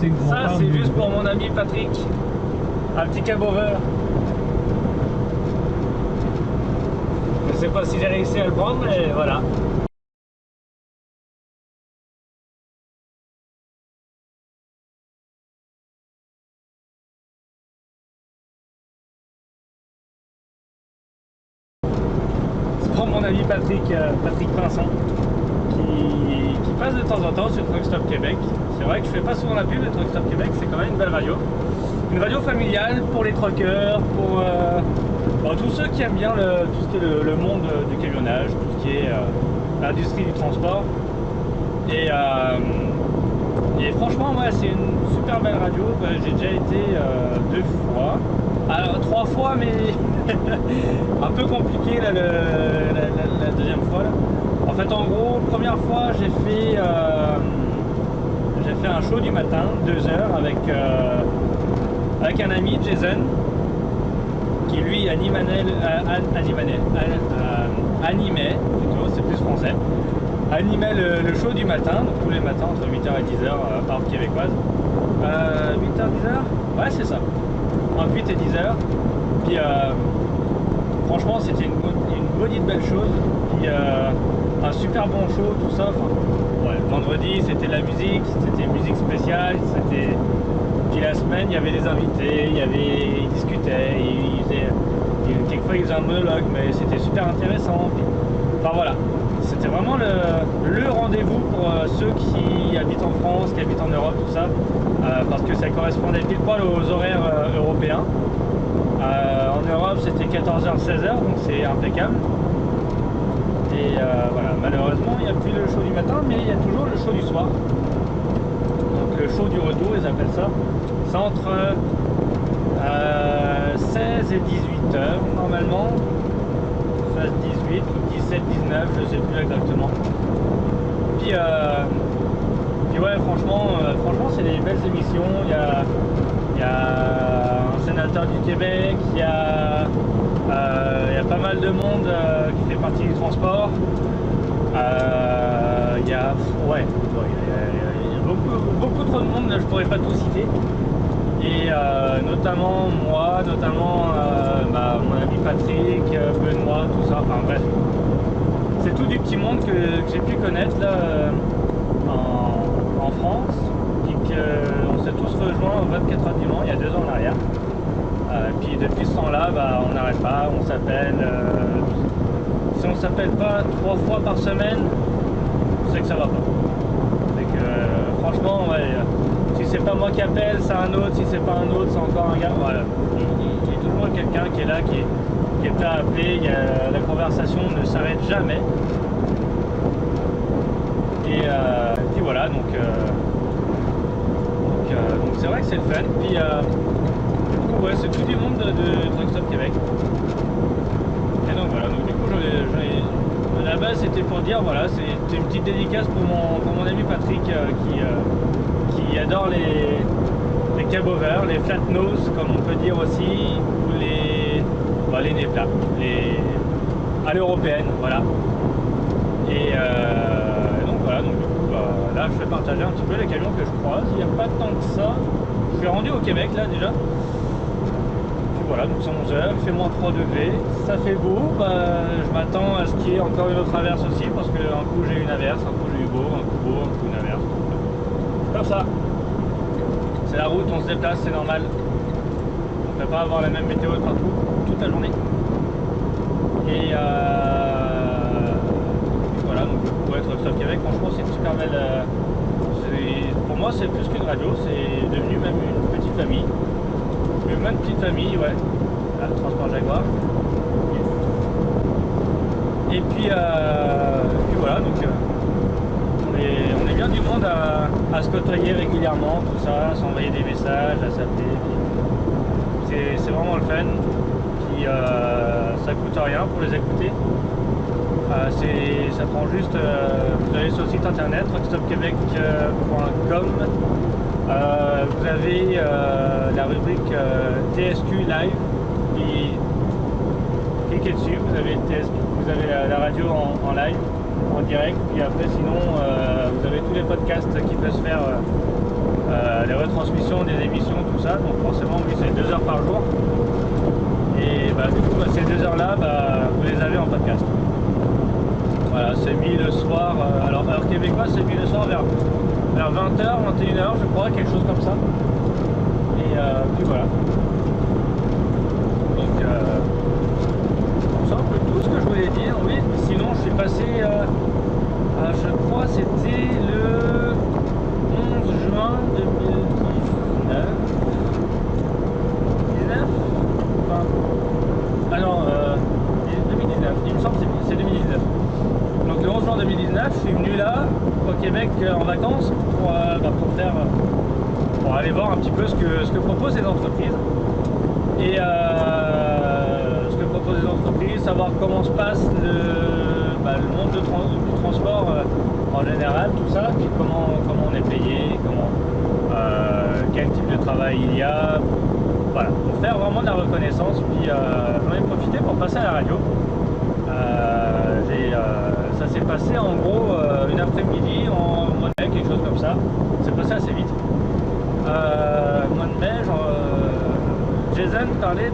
Ça, c'est juste pour mon ami Patrick. Un petit cabover. Je sais pas si j'ai réussi à le prendre, mais voilà. C'est pour mon ami Patrick, Patrick Pinson, qui passe de temps en temps sur Truck Stop Québec. C'est vrai que je fais pas souvent la pub de Truck Stop Québec, c'est quand même une belle radio. Une radio familiale pour les truckers, pour tous ceux qui aiment bien tout ce qui est le monde du camionnage, tout ce qui est l'industrie du transport. Et franchement, ouais, c'est une super belle radio. J'ai déjà été 2 fois. Alors 3 fois, mais un peu compliqué là, la deuxième fois. Là. En fait, en gros, première fois, j'ai fait un show du matin, 2 heures, avec un ami, Jason, qui lui animait, plutôt, c'est plus français, animait le show du matin, donc tous les matins entre 8h et 10h, heure québécoise. 8h, 10h? Ouais, c'est ça. Entre 8 et 10h. Puis franchement, c'était une maudite belle chose. Puis un super bon show, tout ça. Enfin, ouais, vendredi, c'était la musique, c'était une musique spéciale, c'était. Puis la semaine, il y avait des invités, ils discutaient, quelquefois ils faisaient un monologue, mais c'était super intéressant. Puis, enfin voilà, c'était vraiment le rendez-vous pour ceux qui habitent en France, qui habitent en Europe, tout ça, parce que ça correspondait pile poil aux horaires européens. En Europe, c'était 14h, 16h, donc c'est impeccable. Et voilà, malheureusement, il n'y a plus le show du matin, mais il y a toujours le show du soir. Donc le show du retour, ils appellent ça. C'est entre 16 et 18 heures normalement. 16, 18 ou 17, 19, je sais plus exactement. Puis ouais, franchement c'est des belles émissions. Il y a un sénateur du Québec, il y a pas mal de monde qui fait partie du transport. Il y a beaucoup trop de monde, là, je pourrais pas tout citer. Et notamment moi, mon ami Patrick, Benoît, tout ça, enfin bref. C'est tout du petit monde que j'ai pu connaître là, en France. Et qu'on s'est tous rejoints au 24 heures du Mans il y a 2 ans en arrière. Puis depuis ce temps-là, on n'arrête pas, on s'appelle. Si on s'appelle pas 3 fois par semaine, c'est que ça va pas. C'est que franchement, ouais, si c'est pas moi qui appelle, c'est un autre, si c'est pas un autre, c'est encore un gars. Voilà. Il y a toujours quelqu'un qui est là, qui est prêt à appeler, la conversation ne s'arrête jamais. Et puis voilà, donc c'est vrai que c'est le fun. Puis du coup, ouais, c'est tout du monde de Truck Stop Québec. Et donc voilà, donc du coup, à la base c'était pour dire, voilà, c'était une petite dédicace pour mon ami Patrick qui adore les cabovers, les flat nose, comme on peut dire aussi, ou les nez plats, à l'européenne, voilà. Et donc voilà, donc du coup, là je vais partager un petit peu les camions que je croise. Il n'y a pas tant que ça. Je suis rendu au Québec là déjà. Voilà, donc c'est 11h, il fait moins 3 degrés, ça fait beau, je m'attends à ce qu'il y ait encore une autre averse aussi, parce qu'un coup j'ai eu une averse, un coup j'ai eu beau, un coup une averse. Comme ça, c'est la route, on se déplace, c'est normal. On ne peut pas avoir la même météo partout, toute la journée. Et voilà, donc pour être Truck Québec, franchement c'est une super belle... pour moi c'est plus qu'une radio, c'est devenu même une petite famille. Même petite famille, ouais. Là, Transport Jaguar. Et puis voilà, donc on est bien du monde à se côtoyer régulièrement, tout ça, à s'envoyer des messages, à s'appeler. C'est vraiment le fun. Puis ça coûte rien pour les écouter. Ça prend juste, vous allez sur le site internet truckstopquebec.com. Vous avez la rubrique TSQ Live, puis cliquez dessus, vous avez TSQ, vous avez la radio en live, en direct, puis après sinon vous avez tous les podcasts qui peuvent se faire les retransmissions des émissions, tout ça. Donc forcément, oui, c'est 2 heures par jour. Et bah, du coup, bah, ces 2 heures-là, bah, vous les avez en podcast. Voilà, c'est mis le soir. Alors, heure québécoise, c'est mis le soir vers 20h, 21h, je crois, quelque chose comme ça. Et puis voilà. Donc, c'est un peu tout ce que je voulais dire. Oui, sinon, je suis passé, je crois, c'était le 11 juin 2019. 19 enfin, ah non, 2019. Il me semble que c'est 2019. Donc le 11 juin 2019, je suis venu là, au Québec, en vacances, pour aller voir un petit peu ce que proposent les entreprises. Et ce que proposent les entreprises, savoir comment se passe le monde du transport en général, tout ça, puis comment on est payé, quel type de travail il y a. Voilà, pour faire vraiment de la reconnaissance. Puis j'en ai profité pour passer à la radio. Ça s'est passé en gros une après-midi en mois de mai, quelque chose comme ça. C'est passé assez vite. Mois de mai, Jason parlait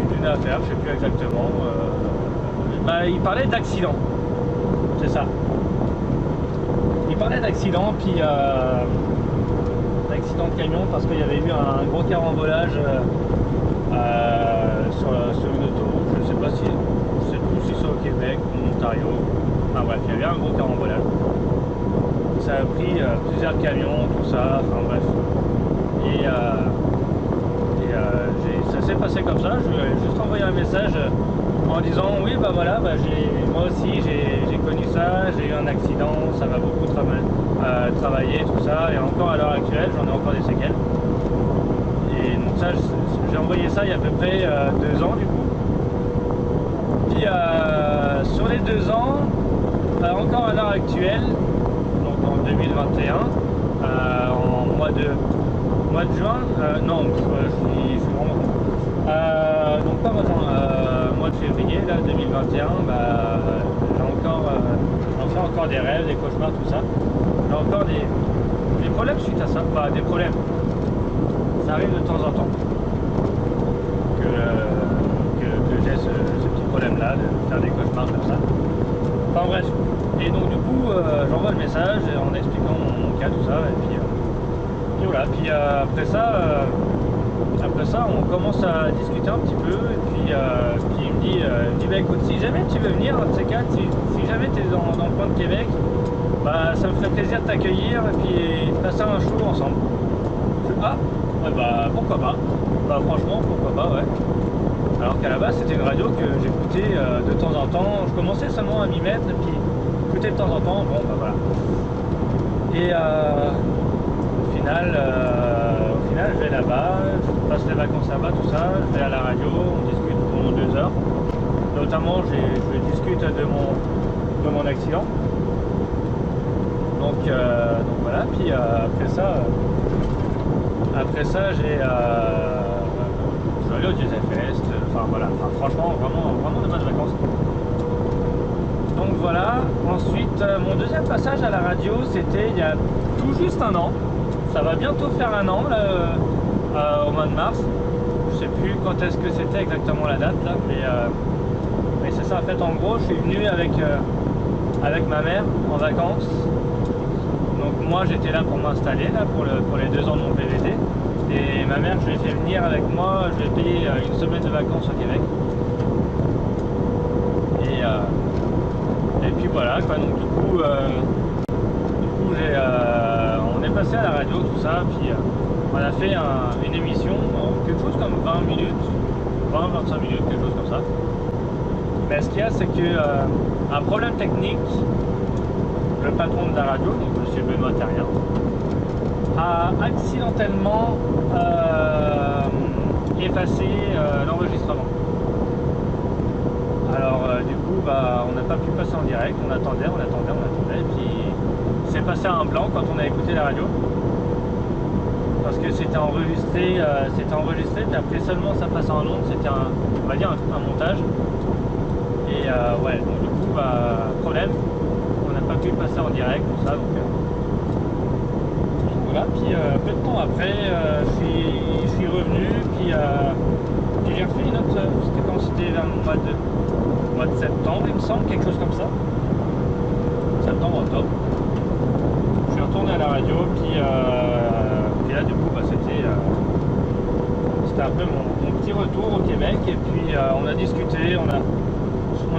d'une affaire, je sais plus exactement. Il parlait d'accident, c'est ça. Il parlait d'accident, puis d'accident de camion parce qu'il y avait eu un gros carambolage sur une autoroute. Je sais pas si c'est au Québec ou en Ontario. Enfin bref, il y avait un gros carambolage. Ça a pris plusieurs camions, tout ça, enfin bref. Et ça s'est passé comme ça. Je lui ai juste envoyé un message en disant oui, bah voilà, bah moi aussi j'ai connu ça, j'ai eu un accident, ça m'a beaucoup travaillé, tout ça, et encore à l'heure actuelle, j'en ai encore des séquelles. Et donc ça, j'ai envoyé ça il y a à peu près 2 ans du coup. Puis sur les 2 ans, encore à l'heure actuelle, donc en 2021, en mois de juin, non, je suis vraiment donc pas maintenant, mois de février là, 2021, j'en fais encore des rêves, des cauchemars, tout ça. J'ai encore des problèmes suite à ça, des problèmes. Ça arrive de temps en temps que j'ai ce petit problème là, de faire des cauchemars comme ça. Enfin bref, et donc du coup j'envoie le message en expliquant mon cas, tout ça, et puis voilà, puis après ça on commence à discuter un petit peu, et puis il me dit bah écoute, si jamais tu veux venir, un de ces quatre, si jamais tu es dans le coin de Québec, bah ça me ferait plaisir de t'accueillir et puis passer un show ensemble. Ouais, bah pourquoi pas, bah franchement pourquoi pas, ouais. Alors qu'à la base c'était une radio que j'écoutais de temps en temps, je commençais seulement à m'y mettre et puis écouter de temps en temps, bon bah voilà. Et au final je vais là-bas, je passe les vacances là-bas, tout ça, je vais à la radio, on discute pendant 2 heures. Notamment je discute de mon accident. Donc voilà, puis après ça j'ai je suis allé au Diesel Fest, enfin voilà, franchement vraiment de bonnes vacances. Donc voilà, ensuite mon deuxième passage à la radio, c'était il y a tout juste un an. Ça va bientôt faire un an là, au mois de mars. Je sais plus quand est-ce que c'était exactement la date là, mais c'est ça. En fait, en gros, je suis venu avec ma mère en vacances. Donc moi j'étais là pour m'installer là pour les 2 ans de mon PVT. Et ma mère, je l'ai fait venir avec moi, je lui ai payé une semaine de vacances au Québec. Et puis voilà quoi, donc du coup on est passé à la radio, tout ça, puis on a fait une émission, quelque chose comme 20 minutes, 20-25 minutes, quelque chose comme ça. Mais ce qu'il y a, c'est que un problème technique, le patron de la radio, donc monsieur Benoît Terrien, a accidentellement effacé l'enregistrement. Alors du coup on n'a pas pu passer en direct, on attendait, et puis c'est passé à un blanc quand on a écouté la radio. Parce que c'était enregistré, puis après seulement ça passe en ondes, c'était on va dire un montage. Et ouais, donc du coup problème, on n'a pas pu passer en direct, tout ça, donc il me semble, quelque chose comme ça. Septembre, octobre. Je suis retourné à la radio, puis là du coup bah, c'était un peu mon petit retour au Québec, et puis on a discuté, on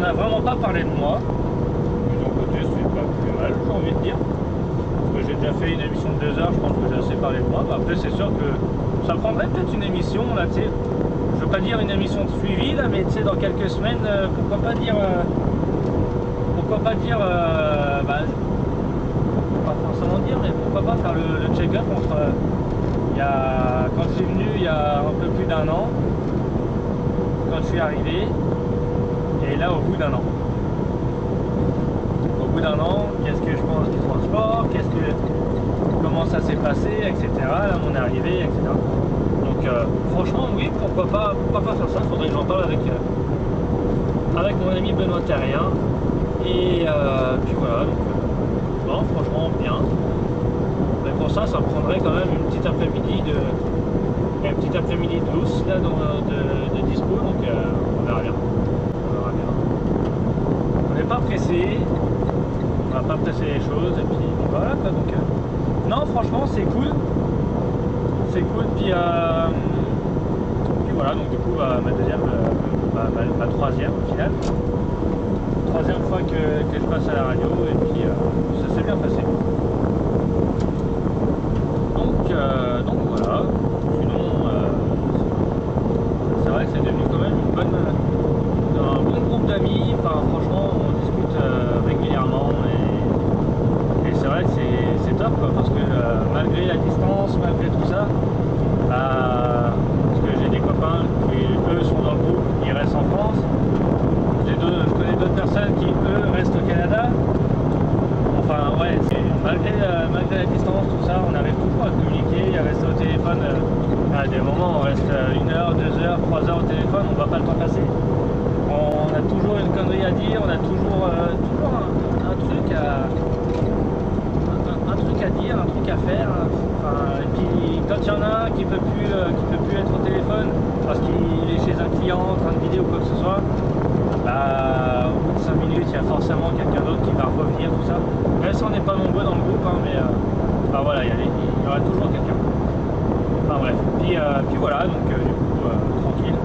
a vraiment pas parlé de moi. De mon côté c'est pas plus mal, j'ai envie de dire. Parce que j'ai déjà fait une émission de 2 heures, je pense que j'ai assez parlé de moi. Bah, après c'est sûr que ça prendrait peut-être une émission là, tu sais. Je veux pas dire une émission de suivi là, mais tu sais dans quelques semaines, pourquoi pas dire bah, pas forcément dire, mais pourquoi pas faire le check-up entre quand je suis venu il y a un peu plus d'1 an, quand je suis arrivé, et là au bout d'1 an. Au bout d'1 an, qu'est-ce que je pense du transport, comment ça s'est passé, etc. Là, mon arrivée, etc. Donc franchement oui, pourquoi pas faire ça, faudrait que j'en parle avec mon ami Benoît Terrien. Et puis voilà, donc non, franchement bien. Mais pour ça me prendrait quand même une petite après-midi de loose là, de dispo, donc on verra bien. On n'est pas pressé, on va pas presser les choses, et puis voilà quoi, donc non franchement c'est cool, puis voilà, donc du coup ma troisième au final. Troisième fois que je passe à la radio, et puis ça s'est bien passé. Donc voilà. Sinon, c'est vrai que c'est devenu quand même un bon groupe d'amis. Enfin, franchement, on discute régulièrement, et c'est vrai que c'est top quoi, parce que malgré la distance, malgré tout ça, parce que j'ai des copains qui eux sont dans le groupe, ils restent en France. Je connais d'autres personnes qui eux restent au Canada. Enfin ouais, malgré la distance, tout ça, on arrive toujours à communiquer, à rester au téléphone. À des moments on reste 1 heure, 2 heures, 3 heures au téléphone, on ne voit pas le temps passer. On a toujours une connerie à dire, on a toujours un truc à dire, un truc à faire. Enfin, et puis quand il y en a un qui peut plus être au téléphone parce qu'il est chez un client en train de vider ou quoi que ce soit, bah, au bout de 5 minutes, il y a forcément quelqu'un d'autre qui va revenir, tout ça. Même si on n'est pas nombreux dans le groupe, hein, mais bah voilà, il y aura toujours quelqu'un. Enfin bref, puis voilà, donc du coup, tranquille.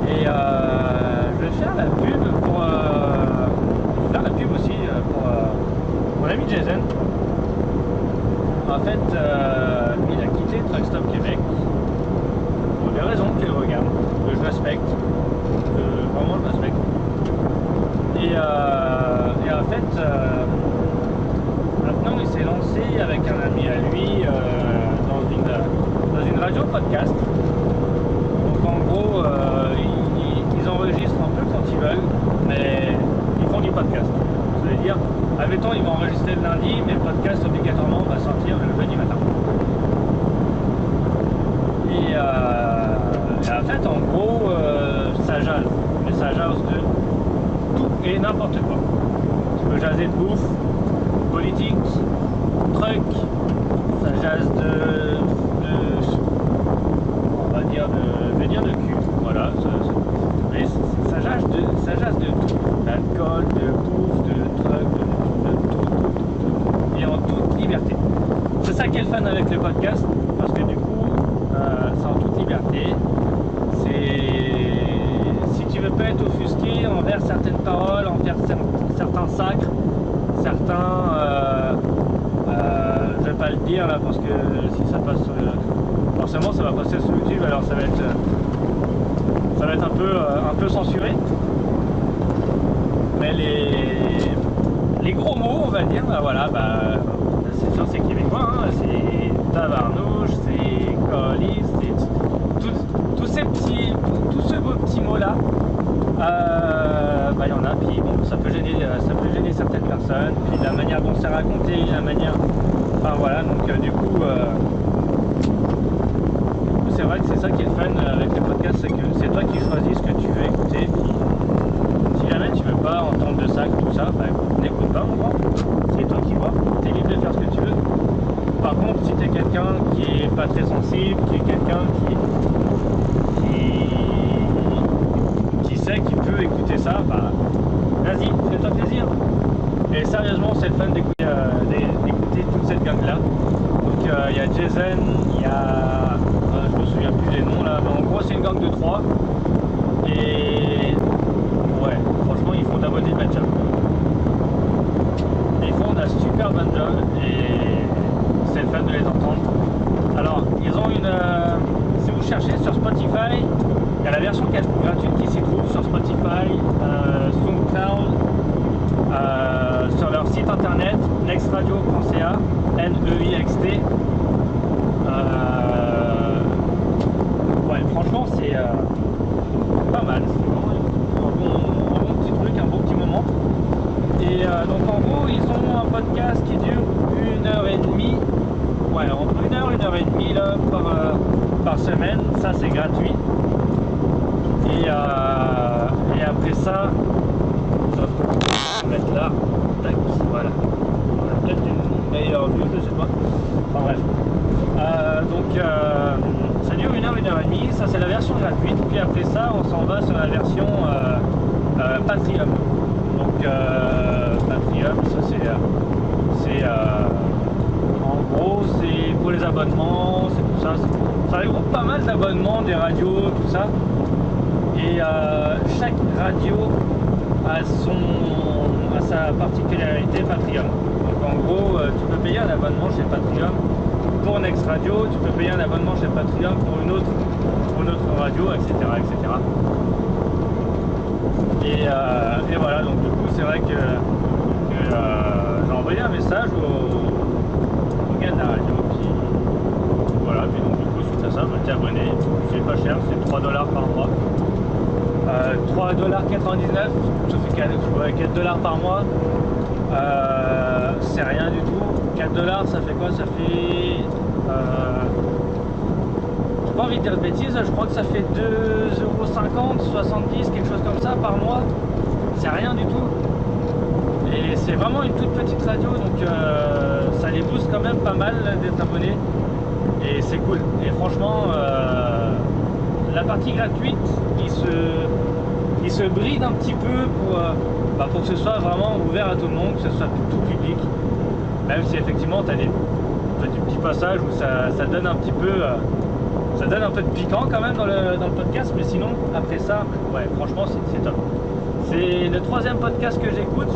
Et je vais faire la pub aussi pour mon ami Jason. En fait, lui, il a quitté Truck Stop Québec pour des raisons qu'il regarde, que je respecte. Vraiment je respecte. Et en fait maintenant il s'est lancé avec un ami à lui dans une radio podcast. Donc en gros ils enregistrent un peu quand ils veulent, mais ils font du podcast. Ça veut dire, admettons ils vont enregistrer le lundi, mais le podcast obligatoirement va sortir le jeudi matin. Et en fait en gros ça jase. Mais ça jase de tout et n'importe quoi. Tu peux jaser de bouffe, politique, truc, ça jase on va dire de cul, voilà. Mais ça jase de tout, d'alcool, de bouffe, de truc, de tout, et en toute liberté. C'est ça qui est le fun avec le podcast, parce que du coup, c'est en toute liberté. Si tu veux pas être offusqué envers certaines paroles, envers certains sacres, je vais pas le dire là parce que si ça passe forcément ça va passer sur YouTube, alors ça va être un peu censuré. Mais les gros mots, on va dire, bah voilà, c'est sûr c'est québécois, hein, c'est tabarnouche, c'est colis, c'est tous ces beaux petits mots là. Il y en a, puis bon, ça peut gêner certaines personnes, puis la manière dont c'est raconté, enfin voilà, donc du coup c'est vrai que c'est ça qui est le fun avec les podcasts, c'est que c'est toi qui choisis ce que tu veux écouter, puis si jamais tu veux pas entendre de ça, tout ça, n'écoute pas mon grand, c'est toi qui vois, t'es libre de faire ce que tu veux. Par contre, si t'es quelqu'un qui est pas très sensible, qui est quelqu'un qui sait qu'il peut veux écouter ça, bah vas-y, fais-toi plaisir. Et sérieusement, c'est le fun d'écouter toute cette gang-là. Donc il y a Jason, il y a... je me souviens plus des noms là, mais en gros c'est une gang de 3. Et ouais, franchement ils font de la beauté de match-up. Ils font un super bon job et c'est le fun de les entendre. Alors ils ont une... si vous cherchez sur Spotify, il y a la version gratuite qui s'y trouve sur Spotify, SoundCloud, sur leur site internet nextradio.ca, N-E-I-X-T. Ouais, franchement c'est pas mal, c'est vraiment un bon petit truc, un bon petit moment. Et donc en gros ils ont un podcast qui dure 1h30, ouais, entre 1h et 1h30 là, par semaine, ça c'est gratuit. Et après ça, je vais mettre là, tac, voilà. On a peut-être une meilleure vue, je sais pas. Enfin bref. Donc ça dure 1h30, ça c'est la version gratuite. Puis après ça, on s'en va sur la version Patreon. Donc Patreon, ça c'est en gros c'est pour les abonnements, c'est tout ça. Ça regroupe pas mal d'abonnements, des radios, tout ça. Et chaque radio a sa particularité Patreon. Donc en gros, tu peux payer un abonnement chez Patreon pour Next Radio, tu peux payer un abonnement chez Patreon pour une autre radio, etc. etc. Et voilà, donc du coup c'est vrai que j'ai envoyé un message au gars de la radio qui... Voilà, puis donc du coup suite à ça, t'es abonné, c'est pas cher, c'est 3$ par mois. 3,99$, ça fait 4$ par mois, c'est rien du tout. 4$, ça fait quoi? Ça fait... j'ai pas envie de dire de bêtises, je crois que ça fait 2,50€, 70, quelque chose comme ça par mois. C'est rien du tout. Et c'est vraiment une toute petite radio, donc ça les booste quand même pas mal d'être abonnés. Et c'est cool. Et franchement, la partie gratuite, il se bride un petit peu pour que ce soit vraiment ouvert à tout le monde, que ce soit tout public. Même si effectivement tu as des petits passages où ça donne un petit peu ça donne un peu de piquant quand même dans le podcast, mais sinon après ça, ouais, franchement c'est top. C'est le 3e podcast que j'écoute.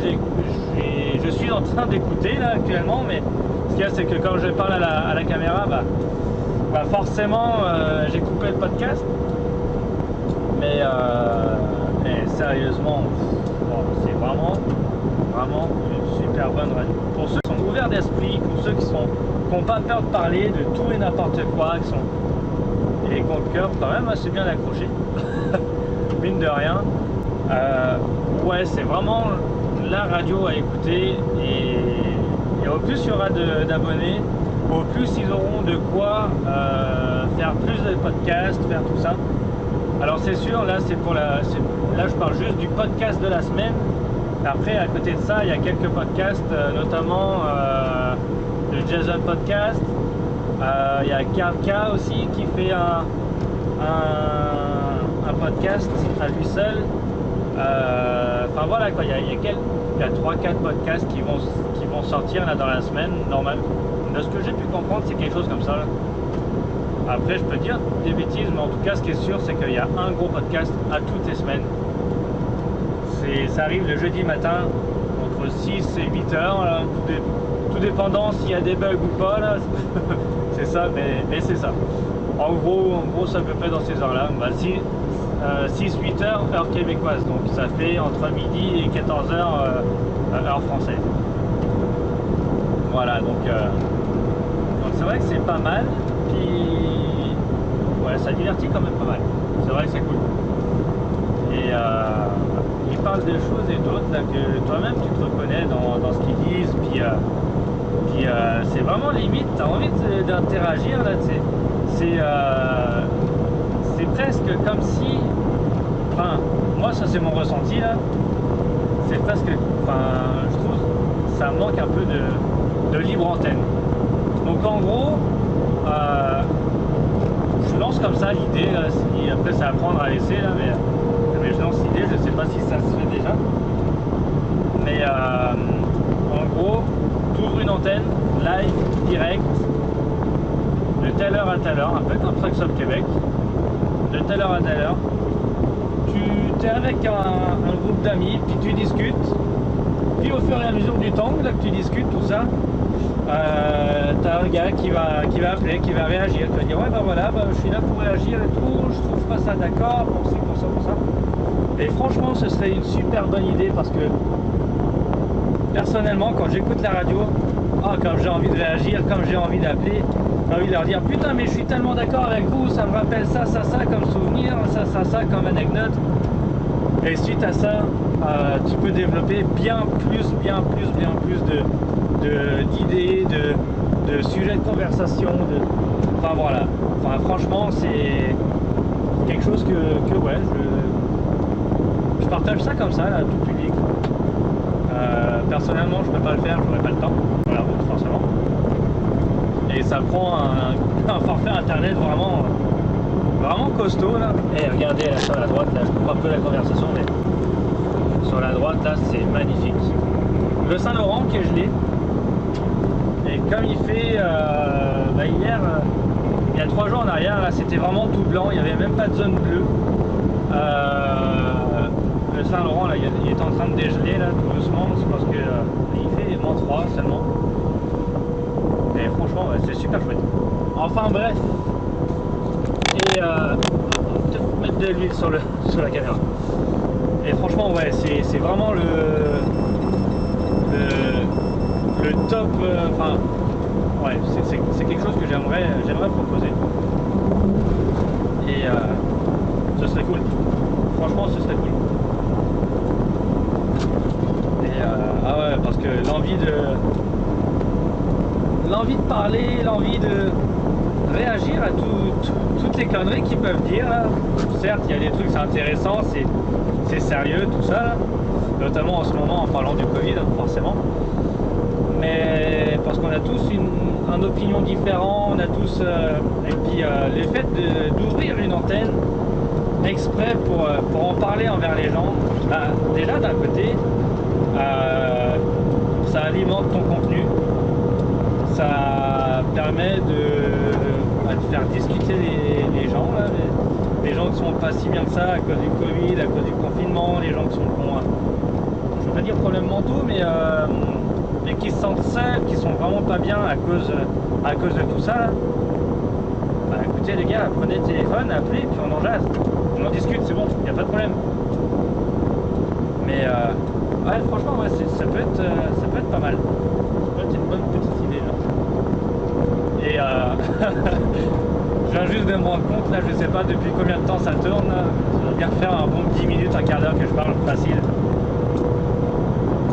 Je suis en train d'écouter là actuellement, mais ce qu'il y a c'est que quand je parle à la caméra, bah forcément j'ai coupé le podcast. Mais sérieusement, c'est vraiment une super bonne radio. Pour ceux qui sont ouverts d'esprit, pour ceux qui n'ont pas peur de parler de tout et n'importe quoi, qui ont le cœur quand même assez bien accroché, mine de rien. Ouais, c'est vraiment la radio à écouter. Et au plus il y aura d'abonnés, au plus ils auront de quoi faire plus de podcasts, faire tout ça. Alors c'est sûr, là là je parle juste du podcast de la semaine. Après à côté de ça, il y a quelques podcasts, notamment le Jason Podcast. Il y a Karka aussi qui fait un podcast à lui seul. Enfin voilà quoi, il y a 3-4 podcasts qui vont sortir là dans la semaine, normal. De ce que j'ai pu comprendre, c'est quelque chose comme ça là. Après je peux dire des bêtises, mais en tout cas ce qui est sûr c'est qu'il y a un gros podcast à toutes les semaines. Ça arrive le jeudi matin entre 6 et 8 heures là, tout dépendant s'il y a des bugs ou pas là. C'est ça, mais c'est ça. En gros ça peut pas dans ces heures là, 6-8 heures heure québécoise, donc ça fait entre midi et 14 heures heure française. Voilà, donc c'est vrai que c'est pas mal. Puis ouais, ça divertit quand même pas mal. C'est vrai que c'est cool. Et ils parlent des choses et d'autres là que toi-même tu te reconnais dans ce qu'ils disent. Puis c'est vraiment limite, t'as envie d'interagir là. C'est presque comme si, enfin moi ça c'est mon ressenti là. C'est presque, enfin je trouve ça manque un peu de libre antenne. Donc en gros, je lance comme ça l'idée, après c'est à prendre à laisser là, mais mais je lance l'idée, je sais pas si ça se fait déjà. Mais en gros, tu ouvres une antenne, live, direct, de telle heure à telle heure, un peu comme Truck Stop Québec, de telle heure à telle heure. Tu es avec un groupe d'amis, puis tu discutes, puis au fur et à mesure du temps, là que tu discutes tout ça, tu as un gars qui va appeler, qui va réagir, qui va dire ouais bah voilà, bah, je suis là pour réagir et tout, je trouve pas ça d'accord, pour ci, pour ça, pour ça. Et franchement ce serait une super bonne idée parce que personnellement quand j'écoute la radio, comme j'ai envie de réagir, comme j'ai envie d'appeler, j'ai envie de leur dire putain mais je suis tellement d'accord avec vous, ça me rappelle ça, ça, ça comme souvenir, ça, ça, ça comme anecdote. Et suite à ça, tu peux développer bien plus d'idées, de sujets de conversation, enfin voilà. Enfin franchement c'est quelque chose que ouais, je partage ça comme ça, là, tout public. Personnellement je ne peux pas le faire, je n'aurai pas le temps, voilà, forcément. Et ça prend un forfait internet vraiment costaud là. Et regardez là sur la droite, là, je coupe un peu la conversation, mais sur la droite là c'est magnifique. Le Saint-Laurent qui est gelé. Et comme il fait hier, il y a 3 jours en arrière, là c'était vraiment tout blanc, il n'y avait même pas de zone bleue. Le Saint-Laurent là il est en train de dégeler là tout doucement, c'est parce que il fait -3 seulement. Et franchement ouais, c'est super chouette. Enfin bref. Et peut-être mettre de l'huile sur la caméra. Et franchement ouais c'est vraiment le top, enfin ouais c'est quelque chose que j'aimerais proposer. Et ce serait cool. Franchement ce serait cool. Et ah ouais parce que l'envie de parler, l'envie de réagir à toutes les conneries qu'ils peuvent dire là. Certes il y a des trucs c'est intéressant, c'est sérieux tout ça là. Notamment en ce moment en parlant du Covid forcément, mais parce qu'on a tous une opinion différente, on a tous et puis le fait d'ouvrir une antenne exprès pour en parler envers les gens, bah, déjà d'un côté ça alimente ton contenu, ça permet de faire discuter les gens là, les gens qui sont pas si bien que ça à cause du Covid, à cause du confinement, les gens qui sont je veux pas dire problèmes mentaux, mais qui se sentent seuls, qui sont vraiment pas bien à cause de tout ça là. Bah écoutez les gars, prenez le téléphone, appelez, puis on en jase, on en discute, c'est bon, il n'y a pas de problème. Mais ouais franchement ouais, ça peut être pas mal, ça peut être une bonne petite idée là. Et je viens juste de me rendre compte là, je sais pas depuis combien de temps ça tourne là. Ça va bien faire un bon 10 minutes, un quart d'heure que je parle facile.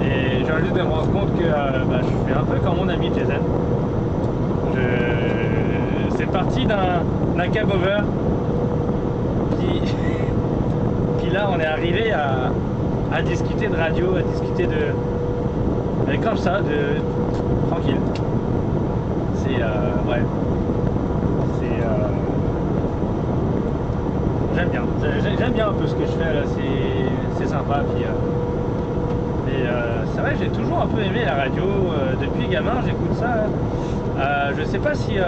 Et je viens juste de me rendre compte que bah, je fais un peu comme mon ami Jason. C'est parti d'un cab-over. Puis là on est arrivé à discuter de radio, à discuter comme ça, tranquille. C'est ouais. J'aime bien un peu ce que je fais là, c'est sympa. Puis c'est vrai, j'ai toujours un peu aimé la radio, depuis gamin j'écoute ça. Je sais pas si je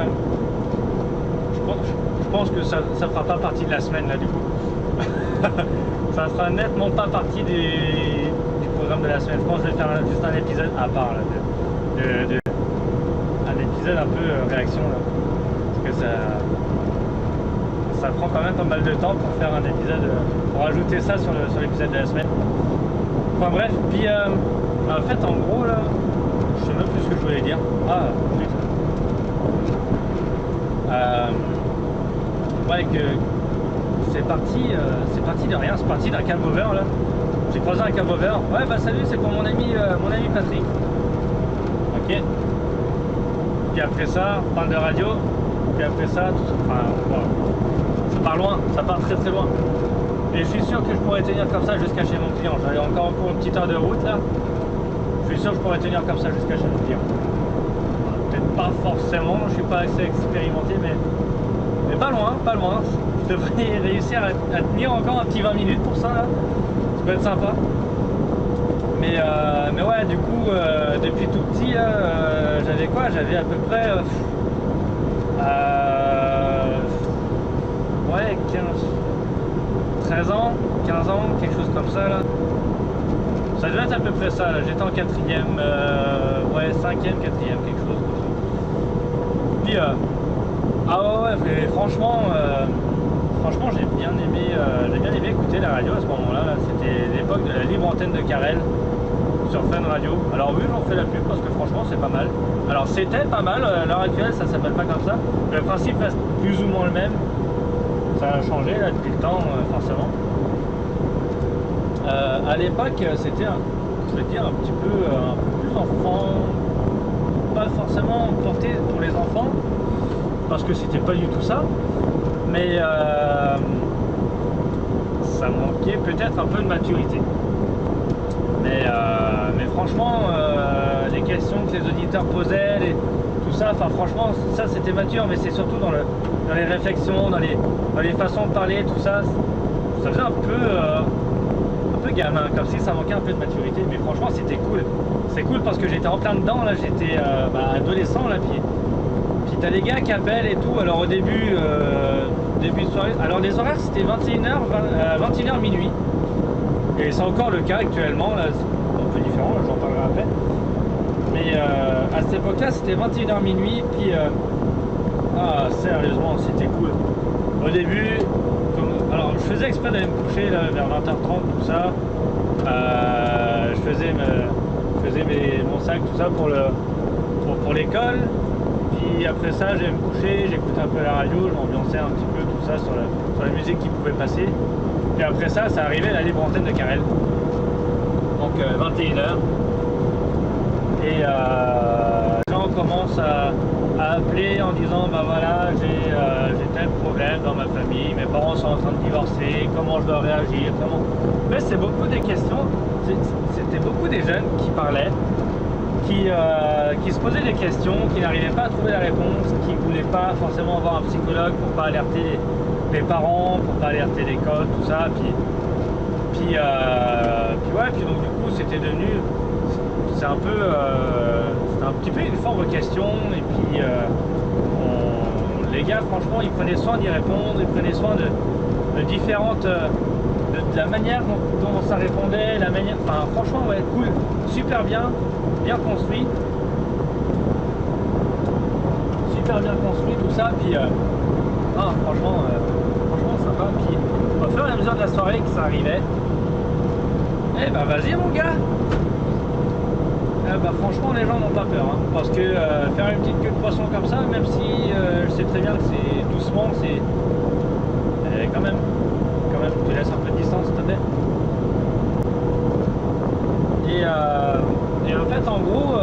pense que ça fera pas partie de la semaine là du coup. Ça sera nettement pas partie du programme de la semaine. Je pense que je vais faire juste un épisode à part là, un épisode un peu réaction là, parce que ça prend quand même pas mal de temps pour faire un épisode, pour ajouter ça sur l'épisode de la semaine. Enfin bref, puis en fait en gros là, je sais même plus ce que je voulais dire. Ah putain. Ouais que c'est parti de rien, c'est parti d'un cab-over là. J'ai croisé un cab-over. Ouais bah salut, c'est pour mon ami Patrick. Ok. Puis après ça, parle de radio. Puis après ça, enfin voilà. Ça part loin, ça part très loin. Et je suis sûr que je pourrais tenir comme ça jusqu'à chez mon client. J'avais encore pour une petite heure de route là. Je suis sûr que je pourrais tenir comme ça jusqu'à chez mon client. Peut-être pas forcément, je suis pas assez expérimenté, mais Mais pas loin, pas loin. Je devrais réussir à tenir encore un petit 20 minutes pour ça là. Ça peut être sympa. Mais ouais, du coup, depuis tout petit, j'avais quoi? J'avais à peu près ouais, 13 ans, 15 ans, quelque chose comme ça là. Ça devait être à peu près ça là. J'étais en quatrième, ouais, cinquième, quatrième, quelque chose comme ça. Puis, ah ouais, mais franchement, franchement j'ai bien aimé écouter la radio à ce moment-là. Là. C'était l'époque de la libre antenne de Carrel sur Fun Radio. Alors oui, j'en fais la pub parce que franchement c'est pas mal. Alors c'était pas mal, à l'heure actuelle ça s'appelle pas comme ça. Le principe reste plus ou moins le même. Ça a changé là depuis le temps, forcément. À l'époque c'était, je veux dire, un petit peu plus enfant, pas forcément porté pour les enfants, parce que c'était pas du tout ça, mais ça manquait peut-être un peu de maturité. Mais franchement, les questions que les auditeurs posaient, tout ça, enfin franchement, ça c'était mature, mais c'est surtout dans les réflexions, dans les façons de parler, tout ça, ça faisait un peu gamin, comme si ça manquait un peu de maturité, mais franchement c'était cool. C'est cool parce que j'étais en plein dedans, là, j'étais adolescent, là, puis t'as les gars qui appellent et tout. Alors au début de soirée, alors les horaires c'était 21h minuit, et c'est encore le cas actuellement, là c'est un peu différent, j'en parlerai après, mais à cette époque là c'était 21h minuit, puis sérieusement c'était cool. Au début, alors je faisais exprès d'aller me coucher là, vers 20h30, tout ça, je faisais mon sac, tout ça pour l'école. Puis après ça, j'allais me coucher, j'écoutais un peu la radio, je m'ambiançais un petit peu tout ça sur la musique qui pouvait passer. Puis après ça, ça arrivait la libre antenne de Carrel. Donc 21h. Et là on commence à appeler en disant bah voilà, j'ai tel problème dans ma famille, mes parents sont en train de divorcer, comment je dois réagir, comment. Mais c'est beaucoup des questions, c'était beaucoup des jeunes qui parlaient. Qui se posaient des questions, qui n'arrivaient pas à trouver la réponse, qui ne voulaient pas forcément avoir un psychologue pour pas alerter les parents, pour pas alerter l'école, tout ça. Puis ouais, puis donc du coup c'était devenu, c'est un peu, c'était un petit peu une forme de question, et puis les gars franchement ils prenaient soin d'y répondre, ils prenaient soin de différentes, de la manière dont ça répondait, la manière, enfin franchement ouais, cool, super bien construit, super bien construit tout ça, puis franchement sympa. Puis au fur et à mesure de la soirée que ça arrivait, eh ben vas-y mon gars, franchement les gens n'ont pas peur, hein, parce que faire une petite queue de poisson comme ça, même si je sais très bien que c'est doucement, c'est quand même je te laisse un peu de distance s'il te plaît. Et en fait en gros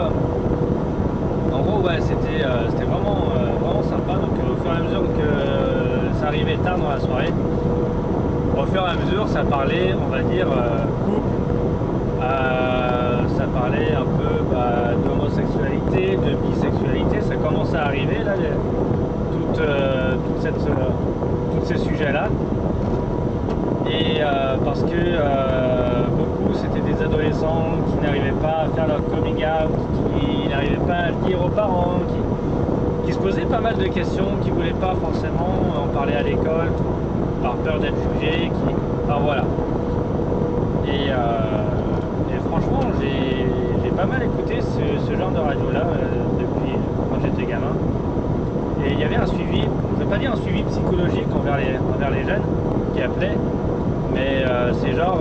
ouais c'était vraiment sympa. Donc au fur et à mesure que ça arrivait tard dans la soirée, au fur et à mesure ça parlait, on va dire, couple, ça parlait un peu d'homosexualité, de bisexualité, ça commençait à arriver là, tous ces sujets là. Et parce que beaucoup c'était des adolescents qui n'arrivaient pas à faire leur coming out, qui n'arrivaient pas à le dire aux parents, qui se posaient pas mal de questions, qui ne voulaient pas forcément en parler à l'école par peur d'être jugés, enfin voilà. Et franchement j'ai pas mal écouté ce genre de radio là depuis quand j'étais gamin. Et il y avait un suivi, je ne veux pas dire un suivi psychologique envers les jeunes qui appelaient, mais c'est genre,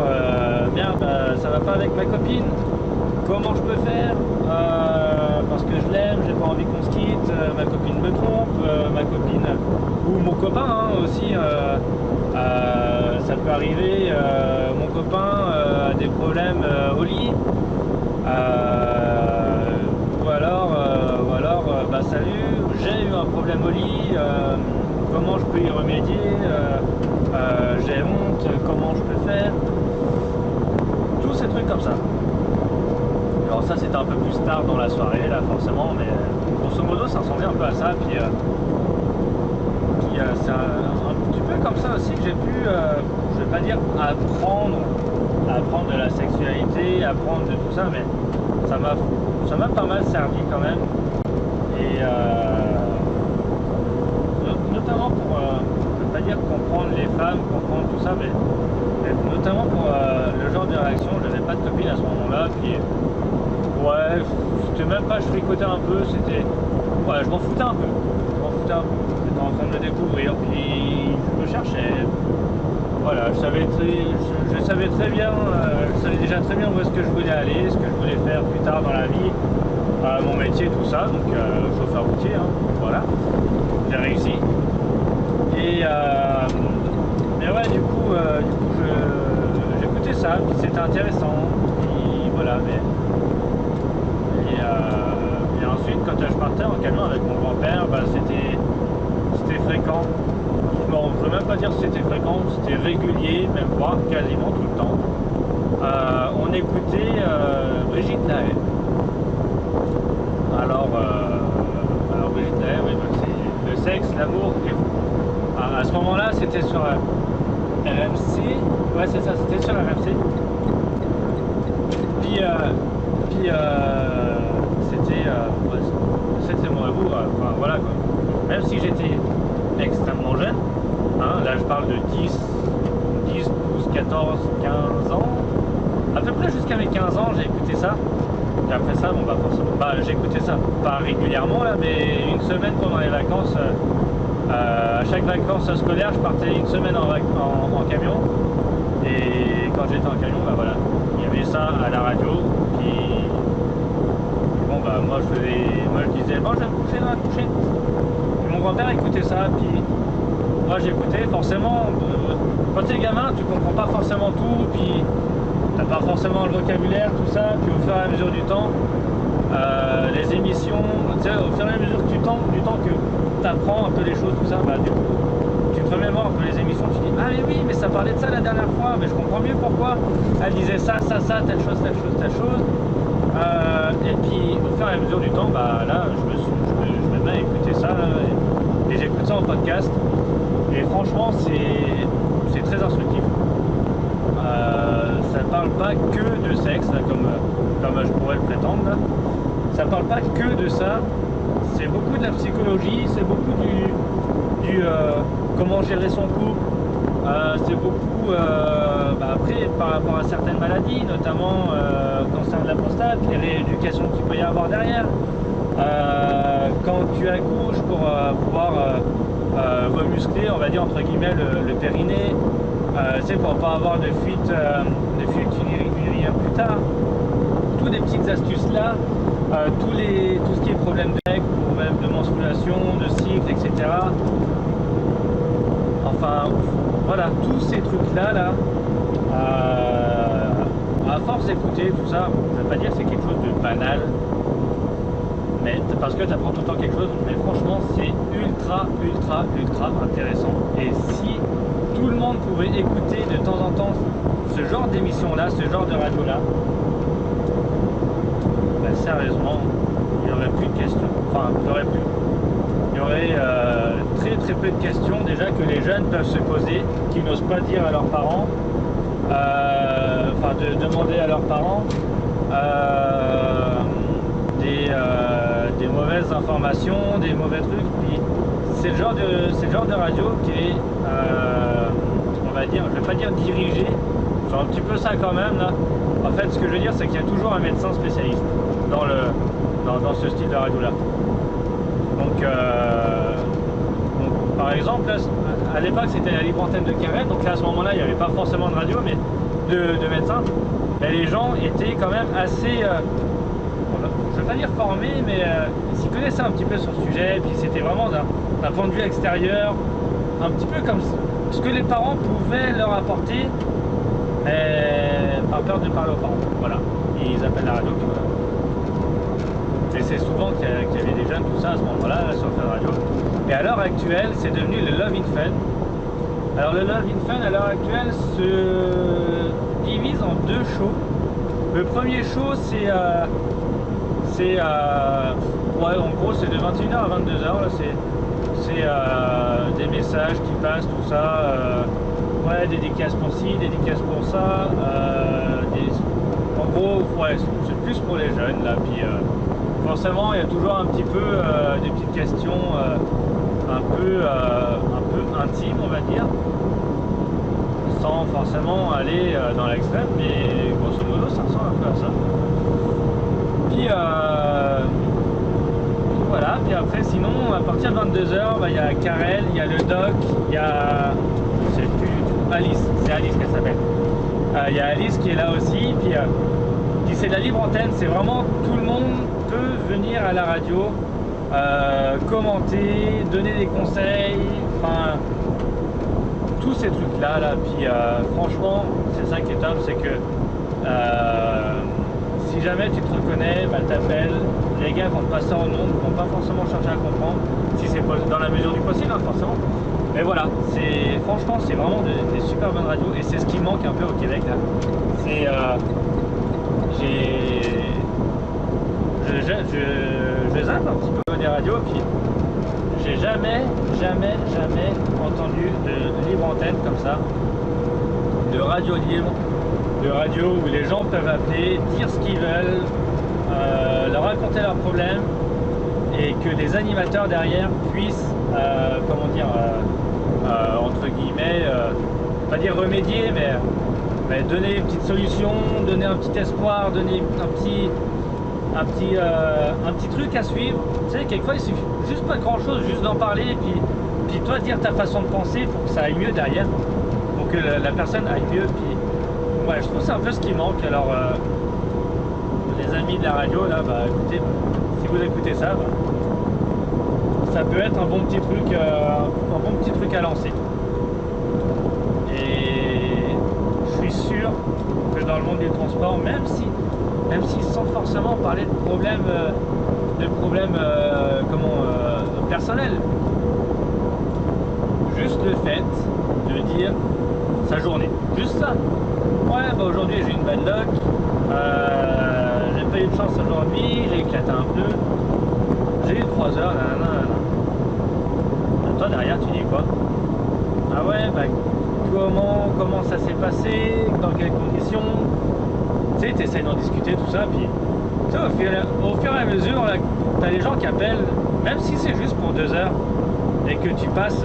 merde, ça va pas avec ma copine, comment je peux faire, parce que je l'aime, j'ai pas envie qu'on se quitte, ma copine me trompe, ma copine, ou mon copain hein, aussi, ça peut arriver, mon copain a des problèmes au lit, ou alors salut, j'ai eu un problème au lit, comment je peux y remédier, j'ai honte, comment je peux faire, tous ces trucs comme ça. Alors ça c'était un peu plus tard dans la soirée là forcément, mais grosso modo ça ressemblait un peu à ça. Puis c'est un petit peu comme ça aussi que j'ai pu, je vais pas dire apprendre de la sexualité, apprendre de tout ça, mais ça m'a pas mal servi quand même. Et notamment pour, je vais pas dire comprendre les femmes, comprendre tout ça, mais notamment pour le genre de réaction. J'avais pas de copine à ce moment-là, puis ouais, c'était même pas je fricotais un peu, c'était, ouais, je m'en foutais un peu, j'étais en train de me découvrir, puis je me cherchais. Voilà, je savais très bien, je savais déjà très bien où est-ce que je voulais aller, ce que je voulais faire plus tard dans la vie, mon métier, tout ça, donc chauffeur routier, hein, voilà, j'ai réussi. Et mais ouais, du coup j'écoutais ça, puis c'était intéressant, puis voilà, et ensuite quand je partais en camion avec mon grand-père, bah, c'était fréquent. Bon, je ne veux même pas dire que c'était fréquent, c'était régulier, même voire quasiment tout le temps. On écoutait Brigitte Lahaie. Alors Brigitte Lahaie, oui, bah, c'est le sexe, l'amour et vous. À ce moment-là, c'était sur RMC. Ouais, c'est ça, c'était sur RMC. Puis c'était mon amour, enfin, voilà quoi. Même si j'étais extrêmement jeune, hein, là je parle de 10, 12, 14, 15 ans, à peu près jusqu'à mes 15 ans j'ai écouté ça. Et après ça, bon bah forcément, j'ai écouté ça pas régulièrement là, mais une semaine pendant les vacances, à chaque vacances scolaires, je partais une semaine en camion. Et quand j'étais en camion, bah voilà, il y avait ça à la radio, puis bon bah moi je disais bon je vais me coucher, là, coucher. Puis mon grand-père écoutait ça, puis moi j'écoutais, forcément, quand t'es gamin, tu comprends pas forcément tout, puis t'as pas forcément le vocabulaire, tout ça, puis au fur et à mesure du temps, les émissions, tu sais, au fur et à mesure du temps que t'apprends un peu les choses, tout ça, bah du coup, tu te remémores un peu les émissions, tu dis, ah mais oui, mais ça parlait de ça la dernière fois, mais je comprends mieux pourquoi elle disait ça, telle chose, telle chose. Et puis au fur et à mesure du temps, bah là, je me mets à écouter ça, et j'écoute ça en podcast. Et franchement, c'est très instructif. Ça parle pas que de sexe, là, comme je pourrais le prétendre. Là. Ça parle pas que de ça. C'est beaucoup de la psychologie, c'est beaucoup du comment gérer son couple. C'est beaucoup, après, par rapport à certaines maladies, notamment cancer de la prostate, les rééducations qu'il peut y avoir derrière. Quand tu accouches pour pouvoir remuscler, on va dire entre guillemets, le périnée, c'est pour pas avoir de fuite urinaire plus tard. Toutes des petites astuces là, tout ce qui est problème de règles, problème de menstruation, de cycle, etc. Enfin, voilà, tous ces trucs-là, à force d'écouter tout ça, je ne veux pas dire que c'est quelque chose de banal, mais parce que tu apprends tout le temps quelque chose, mais franchement, c'est ultra intéressant. Et si tout le monde pouvait écouter de temps en temps ce genre d'émission-là, ce genre de radio-là, ben, sérieusement, il n'y aurait plus de questions. Enfin, il y aurait très peu de questions déjà que les jeunes peuvent se poser, qu'ils n'osent pas dire à leurs parents, enfin de demander à leurs parents des mauvaises informations, des mauvais trucs. Puis c'est le genre de radio qui est, on va dire, je vais pas dire dirigé, c'est un petit peu ça quand même là. En fait, ce que je veux dire, c'est qu'il y a toujours un médecin spécialiste dans ce style de radio là. Donc par exemple, à l'époque c'était la libre antenne de Keren, donc là à ce moment-là il n'y avait pas forcément de radio, mais de médecins. Et les gens étaient quand même assez, je ne veux pas dire formés, mais ils s'y connaissaient un petit peu sur le sujet, puis c'était vraiment d'un point de vue extérieur, un petit peu comme ce que les parents pouvaient leur apporter, par peur de parler aux parents. Voilà, ils appellent la radio, puis voilà. Et c'est souvent qu'il y avait des jeunes, tout ça à ce moment-là, sur la radio. Et à l'heure actuelle, c'est devenu le Love in Fun. Alors le Love in Fun, à l'heure actuelle, se divise en deux shows. Le premier show, ouais, en gros, c'est de 21h à 22h. c'est des messages qui passent, tout ça. Ouais, dédicace pour ci, dédicace pour ça. En gros, ouais, c'est plus pour les jeunes là. Puis forcément, il y a toujours un petit peu des petites questions un peu intimes, on va dire, sans forcément aller dans l'extrême, mais grosso modo, ça ressemble un peu à ça. Puis voilà, puis après sinon à partir de 22h, il y a Karel, il y a le doc, il y a je sais plus Alice, c'est Alice qu'elle s'appelle. Il y a Alice qui est là aussi, puis c'est de la libre antenne, c'est vraiment tout le monde peut venir à la radio, commenter, donner des conseils, enfin tous ces trucs là, puis franchement c'est ça qui est top, c'est que si jamais tu te reconnais, bah, t'appelles, les gars vont te passer en ondes, vont pas forcément chercher à comprendre, si c'est dans la mesure du possible, hein, forcément. Mais voilà, franchement c'est vraiment des super bonnes radios et c'est ce qui manque un peu au Québec là. C'est je zappe un petit peu des radios, puis j'ai jamais entendu de libre antenne comme ça, de radio libre, de radio où les gens peuvent appeler, dire ce qu'ils veulent, leur raconter leurs problèmes et que les animateurs derrière puissent, comment dire, entre guillemets, pas dire remédier, mais donner une petite solution, donner un petit espoir, donner un petit truc à suivre. Tu sais, quelquefois il suffit juste pas grand chose, juste d'en parler, et puis toi dire ta façon de penser pour que ça aille mieux derrière, pour que la personne aille mieux. Puis ouais, je trouve que c'est un peu ce qui manque. Alors les amis de la radio là, bah écoutez, si vous écoutez ça, ça peut être un bon petit truc à lancer. Et je suis sûr que dans le monde du transport, même si sans forcément parler de problèmes personnels, juste le fait de dire sa journée, juste ça. Ouais, bah aujourd'hui j'ai une bad luck, j'ai pas eu de chance aujourd'hui, j'ai éclaté un pneu, j'ai eu 3 heures, nanana. Toi derrière tu dis quoi? Ah ouais, bah comment ça s'est passé, dans quelles conditions? Tu sais, tu essaies d'en discuter, tout ça, puis tu sais, au fur et à mesure, tu as des gens qui appellent, même si c'est juste pour 2 heures, et que tu passes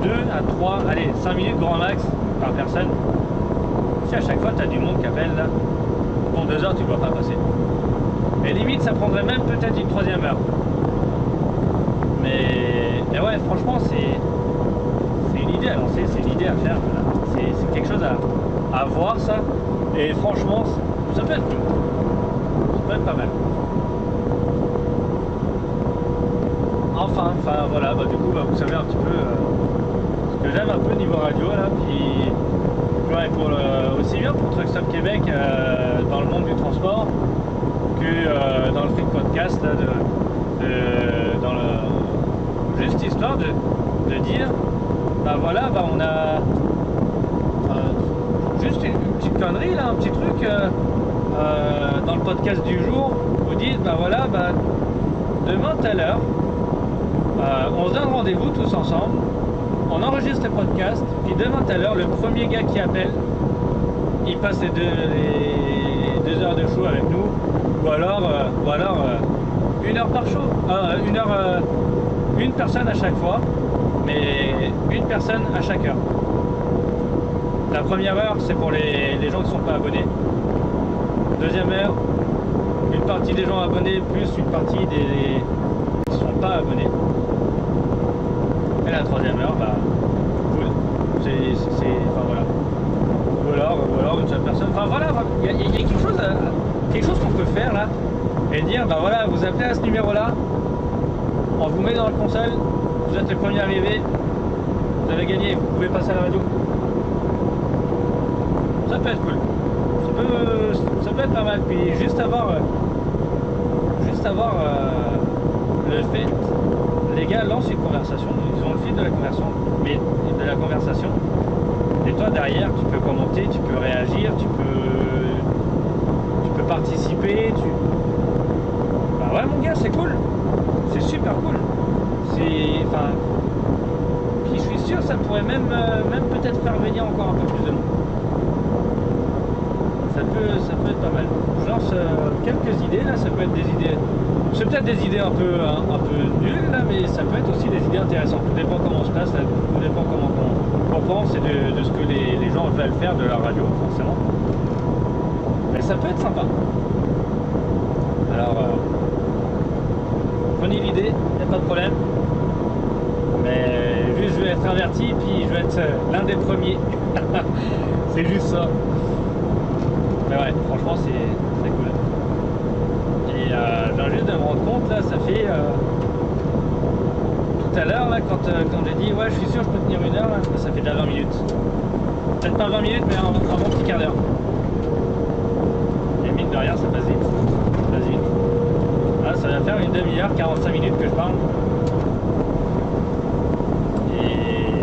2 à 3, allez, 5 minutes grand max par personne. Si à chaque fois tu as du monde qui appelle, là, pour 2 heures, tu ne dois pas passer. Et limite, ça prendrait même peut-être une 3e heure. Mais ouais, franchement, c'est une idée à lancer, c'est une idée à faire. Voilà. C'est quelque chose à voir, ça. Et franchement, ça peut être cool. Ça peut être pas mal. Enfin voilà, bah, du coup, bah, vous savez un petit peu ce que j'aime un peu niveau radio, là. Puis, ouais, aussi bien pour Truck Stop Québec dans le monde du transport que dans le Free Podcast, là, juste histoire de dire, bah voilà, bah on a juste une petite connerie là, un petit truc dans le podcast du jour, vous dites, bah voilà, bah demain telle heure, on se donne rendez-vous tous ensemble, on enregistre le podcast, puis demain telle heure, le premier gars qui appelle, il passe les 2 heures de show avec nous, ou alors 1 heure par show, une personne à chaque fois, mais une personne à chaque heure. La première heure, c'est pour les gens qui ne sont pas abonnés. Deuxième heure, une partie des gens abonnés plus une partie des qui ne sont pas abonnés. Et la troisième heure, bah, cool. Enfin voilà. Ou alors une seule personne. Enfin voilà, il y a quelque chose qu'on peut faire là, et dire, bah voilà, vous appelez à ce numéro-là, on vous met dans le console, vous êtes les premiers arrivés, vous avez gagné, vous pouvez passer à la radio. Ça peut être cool. Ça peut être pas mal. Puis juste avoir le fait, les gars lancent une conversation, ils ont le fil de la conversation, et toi derrière tu peux commenter, tu peux réagir, tu peux participer, bah ouais mon gars, c'est cool, c'est super cool. Enfin, puis je suis sûr que ça pourrait même peut-être faire venir encore un peu plus de monde. Ça peut être pas mal. Je lance quelques idées là, ça peut être des idées. C'est peut-être des idées un peu nulles là, mais ça peut être aussi des idées intéressantes. Tout dépend comment on se passe, tout dépend comment on pense et de ce que les gens veulent faire de la radio, forcément. Mais ça peut être sympa. Alors, prenez l'idée, il n'y a pas de problème. Mais juste je vais être averti, puis je vais être l'un des premiers. C'est juste ça. Mais ouais, franchement c'est cool. Et je viens juste de me rendre compte, là, ça fait tout à l'heure, là, quand j'ai dit ouais, je suis sûr je peux tenir 1 heure, là, ça fait déjà 20 minutes. Peut-être pas 20 minutes, mais un bon petit quart d'heure. Et mine de rien, ça passe vite. Ça passe vite. Ah, ça va faire une demi-heure, 45 minutes que je parle. Et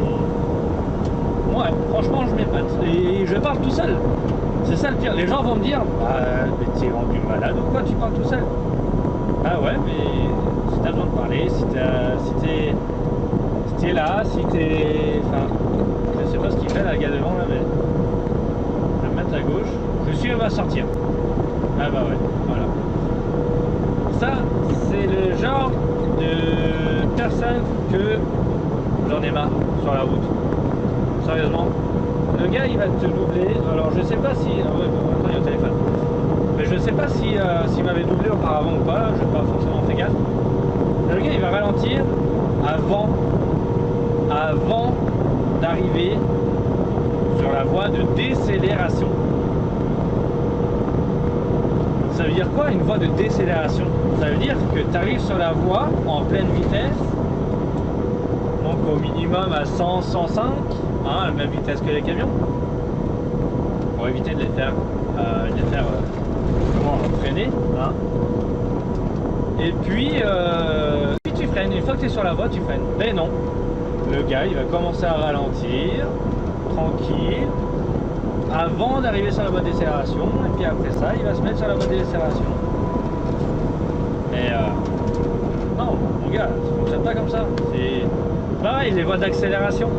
ouais, franchement, je m'épate. Et je parle tout seul. C'est ça le pire. Les gens vont me dire mais t'es rendu malade ou quoi, tu parles tout seul? Ah ouais, mais si t'as besoin de parler, si t'es là, si t'es... Enfin, je sais pas ce qu'il fait là, le gars devant là, mais... Je vais me mettre à gauche. Je suis sûr qu'il va sortir. Ah bah ouais, voilà. Ça, c'est le genre de personne que j'en ai marre sur la route. Sérieusement. Le gars il va te doubler, alors je sais pas si... Ah ouais, bon, attends, il est au téléphone. Mais je sais pas si s'il m'avait doublé auparavant ou pas, je n'ai pas forcément fait gaffe. Le gars il va ralentir avant d'arriver sur la voie de décélération. Ça veut dire quoi une voie de décélération? Ça veut dire que tu arrives sur la voie en pleine vitesse, donc au minimum à 100, 105, hein, la même vitesse que les camions, pour éviter de les faire freiner, hein. Et puis tu freines, une fois que tu es sur la voie tu freines. Mais non, le gars il va commencer à ralentir tranquille avant d'arriver sur la voie de décélération, et puis après ça il va se mettre sur la voie de décélération. Mais non mon gars, ça fonctionne pas comme ça. C'est pareil, les voies d'accélération.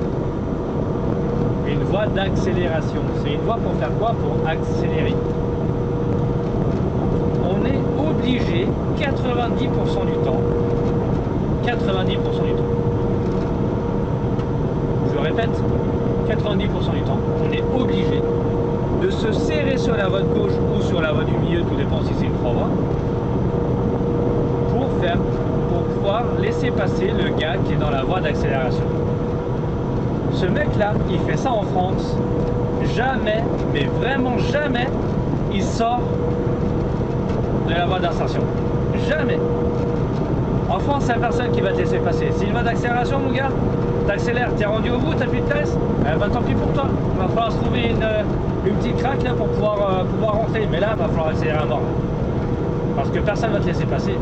Une voie d'accélération, c'est une voie pour faire quoi? Pour accélérer. On est obligé 90% du temps, 90% du temps, je répète, 90% du temps, on est obligé de se serrer sur la voie de gauche ou sur la voie du milieu, tout dépend si c'est une 3 voies, pour pouvoir laisser passer le gars qui est dans la voie d'accélération. Ce mec là, il fait ça en France, jamais, mais vraiment jamais, il sort de la voie d'insertion. Jamais. En France, c'est la personne qui va te laisser passer. C'est une voie d'accélération, mon gars. T'accélères, t'es rendu au bout, t'as plus de place. Bah tant pis pour toi. Il va falloir se trouver une petite craque là pour pouvoir rentrer. Mais là, il va falloir accélérer à mort. Parce que personne va te laisser passer.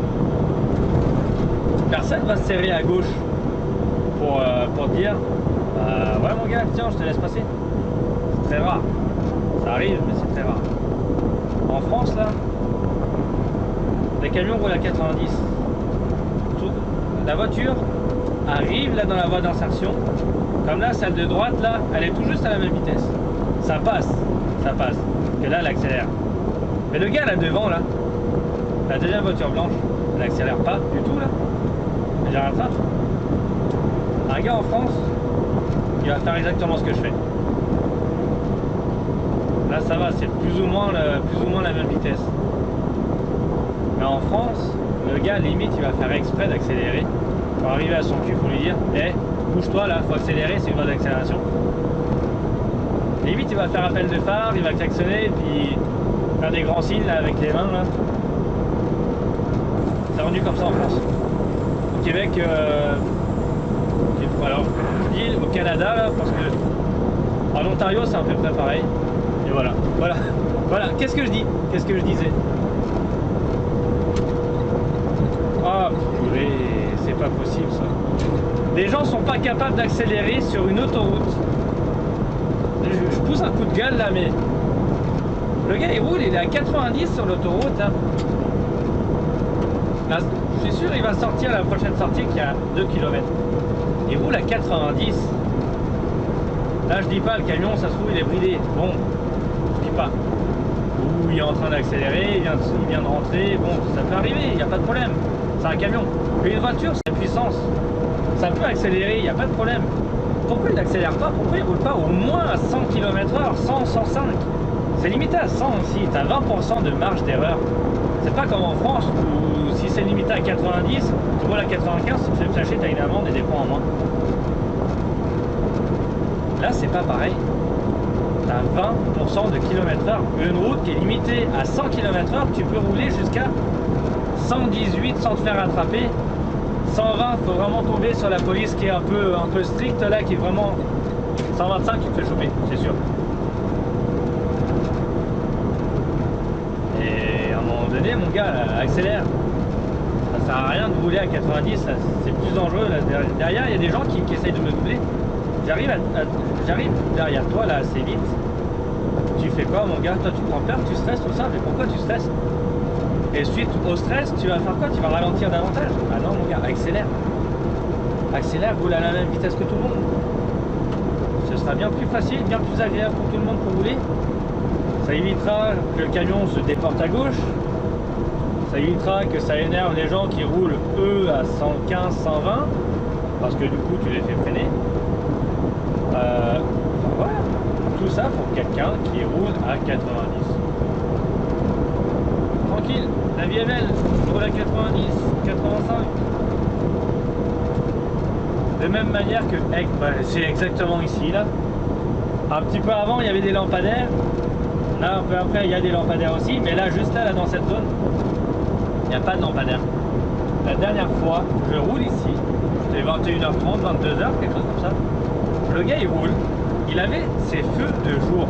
Personne va se serrer à gauche pour te dire ouais mon gars, tiens, je te laisse passer. C'est très rare. Ça arrive, mais c'est très rare. En France, là, les camions roulent à 90. La voiture arrive là dans la voie d'insertion. Comme là, celle de droite, là, elle est tout juste à la même vitesse. Ça passe. Que là, elle accélère. Mais le gars là devant, là, la deuxième voiture blanche, elle n'accélère pas du tout, là. Elle rattrape. Un gars en France, il va faire exactement ce que je fais. Là, ça va, c'est plus ou moins la même vitesse. Mais en France, le gars, limite, il va faire exprès d'accélérer pour arriver à son cul pour lui dire hey, bouge-toi là, faut accélérer, c'est une voie d'accélération. Limite, il va faire appel de phare, il va klaxonner et puis faire des grands signes là, avec les mains. Là. C'est rendu comme ça en France. Au Québec, alors, je dis au Canada, là, parce que en Ontario, c'est à peu près pareil. Et voilà. Qu'est-ce que je dis? Qu'est-ce que je disais? Ah, purée, c'est pas possible ça. Les gens sont pas capables d'accélérer sur une autoroute. Je pousse un coup de gueule là, mais le gars il roule, il est à 90 sur l'autoroute. Là, je suis sûr il va sortir à la prochaine sortie qui est à 2 km. il roule à 90. Là je dis pas, le camion ça se trouve il est bridé. Bon, je dis pas. Ou il est en train d'accélérer, il vient de rentrer, bon ça peut arriver, il n'y a pas de problème. C'est un camion. Mais une voiture c'est la puissance. Ça peut accélérer, il n'y a pas de problème. Pourquoi il n'accélère pas? Pourquoi il ne roule pas au moins à 100 km/h, 100, 105? C'est limité à 100 aussi, tu as 20% de marge d'erreur. C'est pas comme en France où si c'est limité à 90, tu roules à 95, tu te fais flasher, tu as une amende et des points en moins. Là, c'est pas pareil. Tu as 20% de km/h. Une route qui est limitée à 100 km/h, tu peux rouler jusqu'à 118 sans te faire attraper. 120, faut vraiment tomber sur la police qui est un peu stricte là, qui est vraiment 125, tu te fais choper, c'est sûr. Et à un moment donné, mon gars, là, accélère. Ça sert à rien de rouler à 90, c'est plus dangereux. Là. Derrière, il y a des gens qui essayent de me doubler. J'arrive derrière toi là assez vite. Tu fais quoi, mon gars? Toi, tu prends peur, tu stresses, tout ça, mais pourquoi tu stresses? Et suite au stress, tu vas faire quoi? Tu vas ralentir davantage? Ah non mon gars, accélère. Accélère, roule à la même vitesse que tout le monde. Ce sera bien plus facile, bien plus agréable pour tout le monde pour rouler. Ça évitera que le camion se déporte à gauche. Ça évitera que ça énerve les gens qui roulent eux à 115, 120. Parce que du coup tu les fais freiner. Voilà. Tout ça pour quelqu'un qui roule à 90. Tranquille, la vie est belle, je roule à 90, 85. De même manière que c'est exactement ici là. Un petit peu avant il y avait des lampadaires. Là un peu après il y a des lampadaires aussi, mais là juste là dans cette zone, il n'y a pas de lampadaire. La dernière fois, je roule ici, c'était 21h30, 22h, quelque chose comme ça. Le gars il roule, il avait ses feux de jour.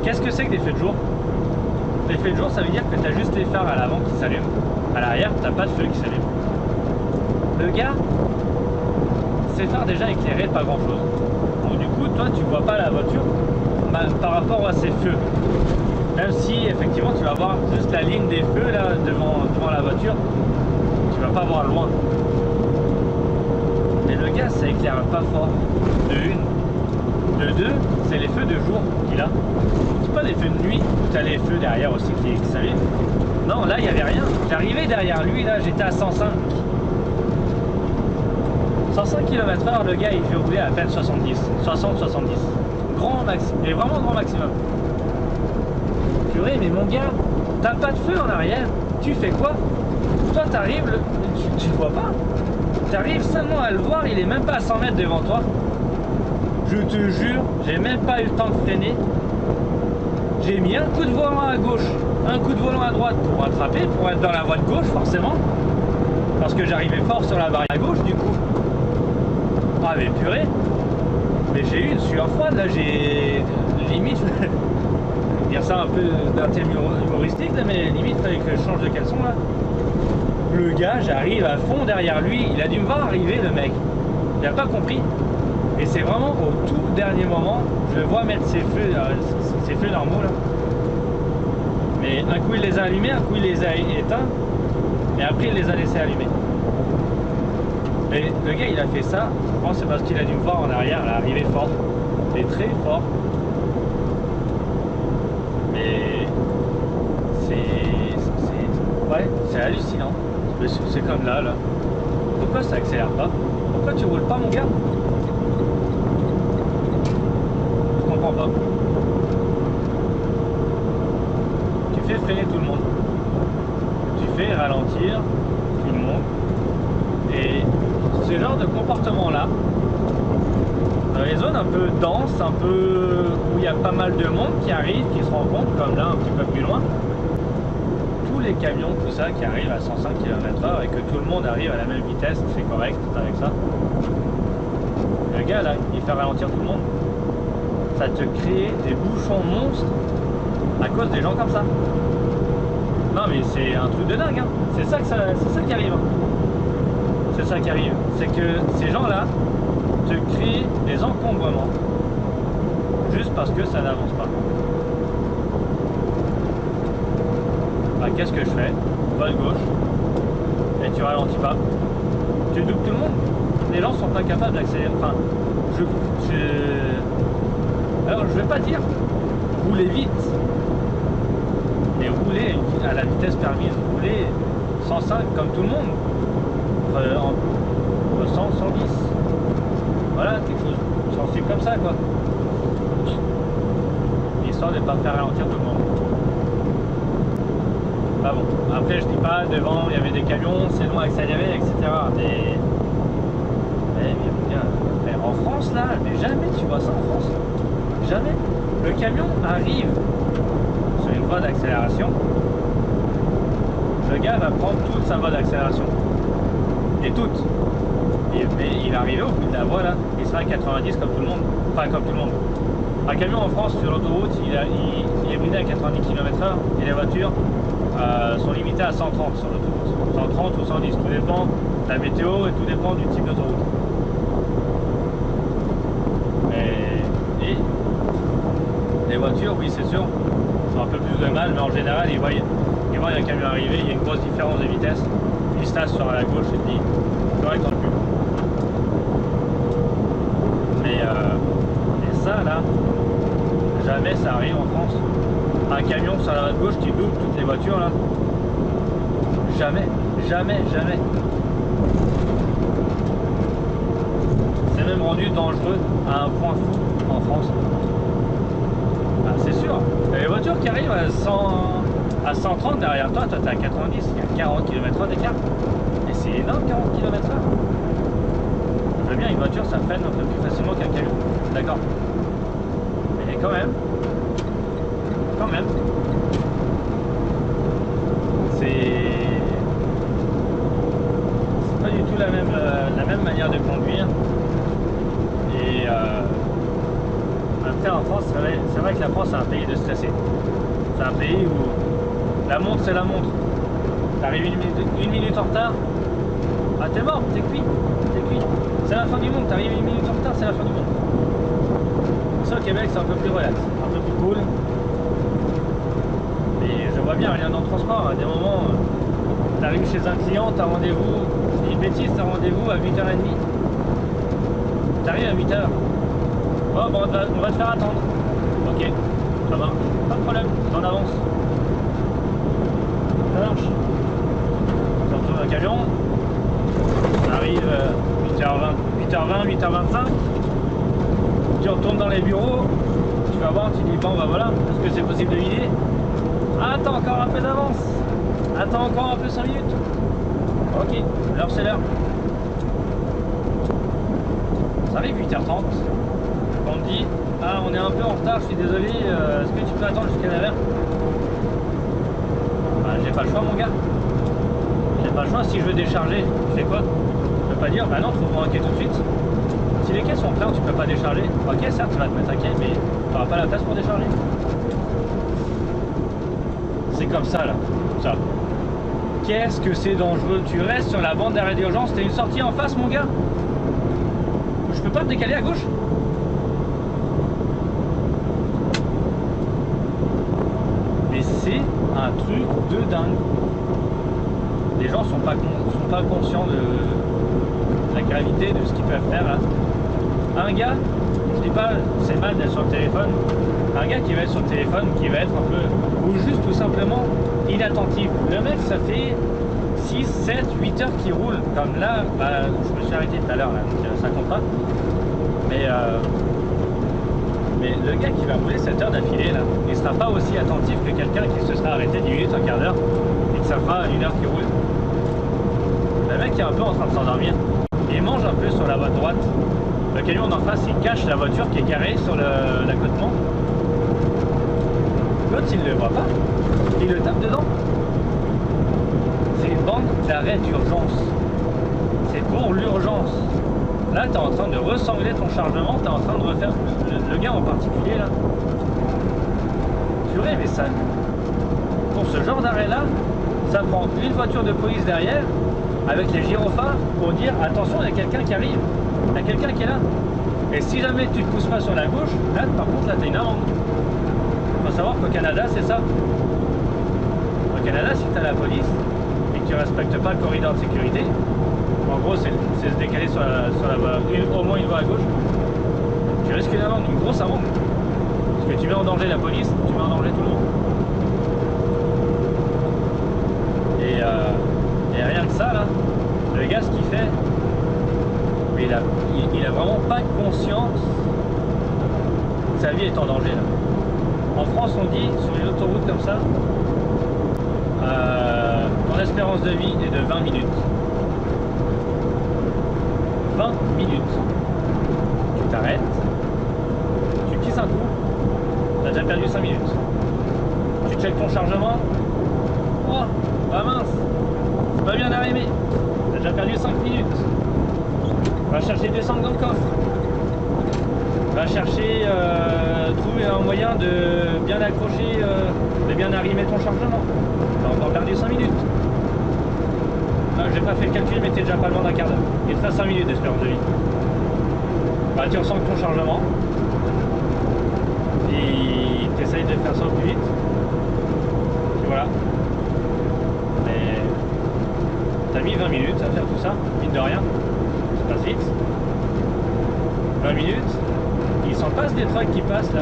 Qu'est-ce que c'est que des feux de jour? Les feux de jour, ça veut dire que tu as juste les phares à l'avant qui s'allument. À l'arrière, tu n'as pas de feu qui s'allume. Le gars, ses phares déjà éclairés, pas grand chose. Donc du coup, toi, tu vois pas la voiture par rapport à ses feux. Même si, effectivement, tu vas voir juste la ligne des feux là devant la voiture, tu vas pas voir loin. Mais le gars, ça éclaire pas fort. De une. De deux, c'est les feux de jour qu'il a. C'est pas des feux de nuit où tu as les feux derrière aussi qui s'allument. Non, là il n'y avait rien. J'arrivais derrière lui, là j'étais à 105. 105 km/h, le gars il fait rouler à peine 70. 60-70. Grand maximum. Mais vraiment grand maximum. Purée, mais mon gars, t'as pas de feu en arrière. Tu fais quoi? Toi t'arrives, tu le vois pas. T'arrives seulement à le voir, il est même pas à 100 mètres devant toi. Je te jure, j'ai même pas eu le temps de freiner. J'ai mis un coup de volant à gauche, un coup de volant à droite pour rattraper, pour être dans la voie de gauche forcément. Parce que j'arrivais fort sur la barrière à gauche du coup. Ah mais purée. Mais j'ai eu une sueur froide là, j'ai limite dire ça un peu d'un thème humoristique là, mais limite fallait que je change de caleçon là. Le gars, j'arrive à fond derrière lui, il a dû me voir arriver le mec. Il a pas compris. Et c'est vraiment au tout dernier moment, je le vois mettre ses feux normaux là. Mais un coup il les a allumés, un coup il les a éteints, et après il les a laissés allumer. Et le gars il a fait ça, je pense c'est parce qu'il a dû me voir en arrière, il est arrivé fort, et très fort. Mais c'est hallucinant. C'est comme là. Pourquoi ça accélère pas? Pourquoi tu roules pas mon gars? Je comprends pas. Tu fais freiner tout le monde. Tu fais ralentir tout le monde. Et ce genre de comportement là, dans les zones un peu denses, un peu où il y a pas mal de monde qui arrive, qui se rencontrent, comme là un petit peu plus loin, tous les camions, tout ça qui arrivent à 105 km/h et que tout le monde arrive à la même vitesse, c'est correct avec ça. Le gars là, il fait ralentir tout le monde. Ça te crée des bouchons monstres à cause des gens comme ça. Non mais c'est un truc de dingue, hein. C'est ça qui arrive. C'est ça qui arrive. C'est que ces gens-là te créent des encombrements juste parce que ça n'avance pas. Bah, qu'est-ce que je fais? Voie de gauche et tu ralentis pas. tu doubles tout le monde. Les gens sont pas capables d'accélérer. Enfin, alors je vais pas dire rouler vite, mais rouler à la vitesse permise, rouler 105 comme tout le monde, en 100, 110. Voilà, quelque chose sensible comme ça, quoi. Histoire de ne pas faire ralentir tout le monde. Bah bon, après je dis pas, devant il y avait des camions, c'est long à accélérer, etc. Mais en France là, mais jamais tu vois ça en France. Jamais. Le camion arrive sur une voie d'accélération. Le gars va prendre toute sa voie d'accélération. Et toute. Mais il est arrivé au bout de la voie là. Il sera à 90 comme tout le monde. Enfin comme tout le monde. Un camion en France sur l'autoroute, il est bridé à 90 km/h et les voitures sont limitées à 130 sur l'autoroute. 130 ou 110, tout dépend de la météo et tout dépend du type d'autoroute. Et les voitures, oui c'est sûr, ont un peu plus de mal, mais en général ils voient un camion arriver, il y a une grosse différence de vitesse, ils se tassent sur la gauche et disent correct en plus. Mais ça là, jamais ça arrive en France. Un camion sur la gauche qui double toutes les voitures là. Jamais, jamais, jamais. C'est même rendu dangereux à un point fou en France. Ah, c'est sûr. Les voitures qui arrivent à 130 derrière toi, toi t'es à 90, il y a 40 km/h d'écart. Et c'est énorme 40 km/h. Je veux bien, une voiture ça freine un peu plus facilement qu'un camion. D'accord. Mais quand même. C'est pas du tout la même manière de conduire. Et après en France, c'est vrai que la France c'est un pays de stressés. C'est un pays où la montre c'est la montre. T'arrives une minute en retard, ah t'es mort, t'es cuit. C'est la fin du monde, t'arrives une minute en retard, c'est la fin du monde. Ça au Québec c'est un peu plus relax, un peu plus cool. Et je vois bien, rien dans le transport, à des moments, t'arrives chez un client, t'as rendez-vous, c'est une bêtise, t'as rendez-vous à 8h30. T'arrives à 8h. Oh bon, on va te faire attendre. Ok, ça va, pas de problème, t'en avances. Ça marche. Tu retrouves un camion, t'arrives 8h20, 8h25, tu retournes dans les bureaux, tu vas voir, tu dis bon bah voilà, est-ce que c'est possible de vider? Attends encore un peu d'avance. Attends encore un peu 5 minutes. Ok, l'heure c'est l'heure. Ça arrive 8h30. On me dit, ah on est un peu en retard, je suis désolé, est-ce que tu peux attendre jusqu'à 9h? Bah j'ai pas le choix mon gars. J'ai pas le choix, si je veux décharger, je fais quoi? Je peux pas dire, bah non, faut prendre un quai tout de suite. Si les quais sont pleins, tu peux pas décharger. Ok, certes, tu vas te mettre un quai, mais tu n'auras pas la place pour décharger. C'est comme ça là, ça. Qu'est-ce que c'est dangereux? Tu restes sur la bande d'arrêt d'urgence, t'as une sortie en face mon gars. Je peux pas te décaler à gauche? Mais c'est un truc de dingue. Les gens sont pas conscients de la gravité de ce qu'ils peuvent faire là. Un gars, je dis pas c'est mal d'être sur le téléphone, un gars qui va être sur le téléphone, qui va être un peu, ou juste tout simplement inattentif. Le mec ça fait 6, 7, 8 heures qu'il roule, comme là, bah, je me suis arrêté tout à l'heure là, donc ça compte pas. Mais le gars qui va rouler 7 heures d'affilée là, il sera pas aussi attentif que quelqu'un qui se sera arrêté 10 minutes, un quart d'heure, et que ça fera 1 heure qu'il roule. Le mec est un peu en train de s'endormir, il mange un peu sur la voie droite. Le camion d'en face, il cache la voiture qui est garée sur l'accotement. L'autre, il ne le voit pas. Il le tape dedans. C'est une bande d'arrêt d'urgence. C'est pour l'urgence. Là, tu es en train de ressembler ton chargement. Tu es en train de refaire... Le gars en particulier, là. Purée, mais ça... Pour ce genre d'arrêt-là, ça prend une voiture de police derrière, avec les gyrophares, pour dire, attention, il y a quelqu'un qui arrive. Il y a quelqu'un qui est là. Et si jamais tu ne te pousses pas sur la gauche, là par contre là tu as une amende. Il faut savoir qu'au Canada c'est ça. Au Canada si tu as la police et que tu ne respectes pas le corridor de sécurité, En gros, c'est se décaler sur la voie, au moins une voie à gauche. Tu risques une grosse amende. Parce que tu mets en danger la police, tu mets en danger tout le monde. Et rien que ça, là, le gars, ce qu'il fait, il a vraiment pas conscience que sa vie est en danger, là. En France, on dit, sur les autoroutes comme ça, ton espérance de vie est de 20 minutes. 20 minutes. Tu t'arrêtes, tu pisses un coup, tu as déjà perdu 5 minutes. Tu checkes ton chargement, oh, ah mince, c'est pas bien arrivé, tu as déjà perdu 5 minutes. Va chercher des sangles dans le coffre. Va chercher, trouver un moyen de bien accrocher, de bien arrimer ton chargement. Tu as encore perdu 5 minutes. J'ai pas fait le calcul, mais t'es déjà pas loin d'un quart d'heure. Il te reste 5 minutes d'espérance de vie. Bah, tu ressens ton chargement. Et tu essayes de faire ça au plus vite. Et voilà. Mais t'as mis 20 minutes à faire tout ça, mine de rien. Ça passe vite. 20 minutes. Il s'en passe des trucks qui passent là.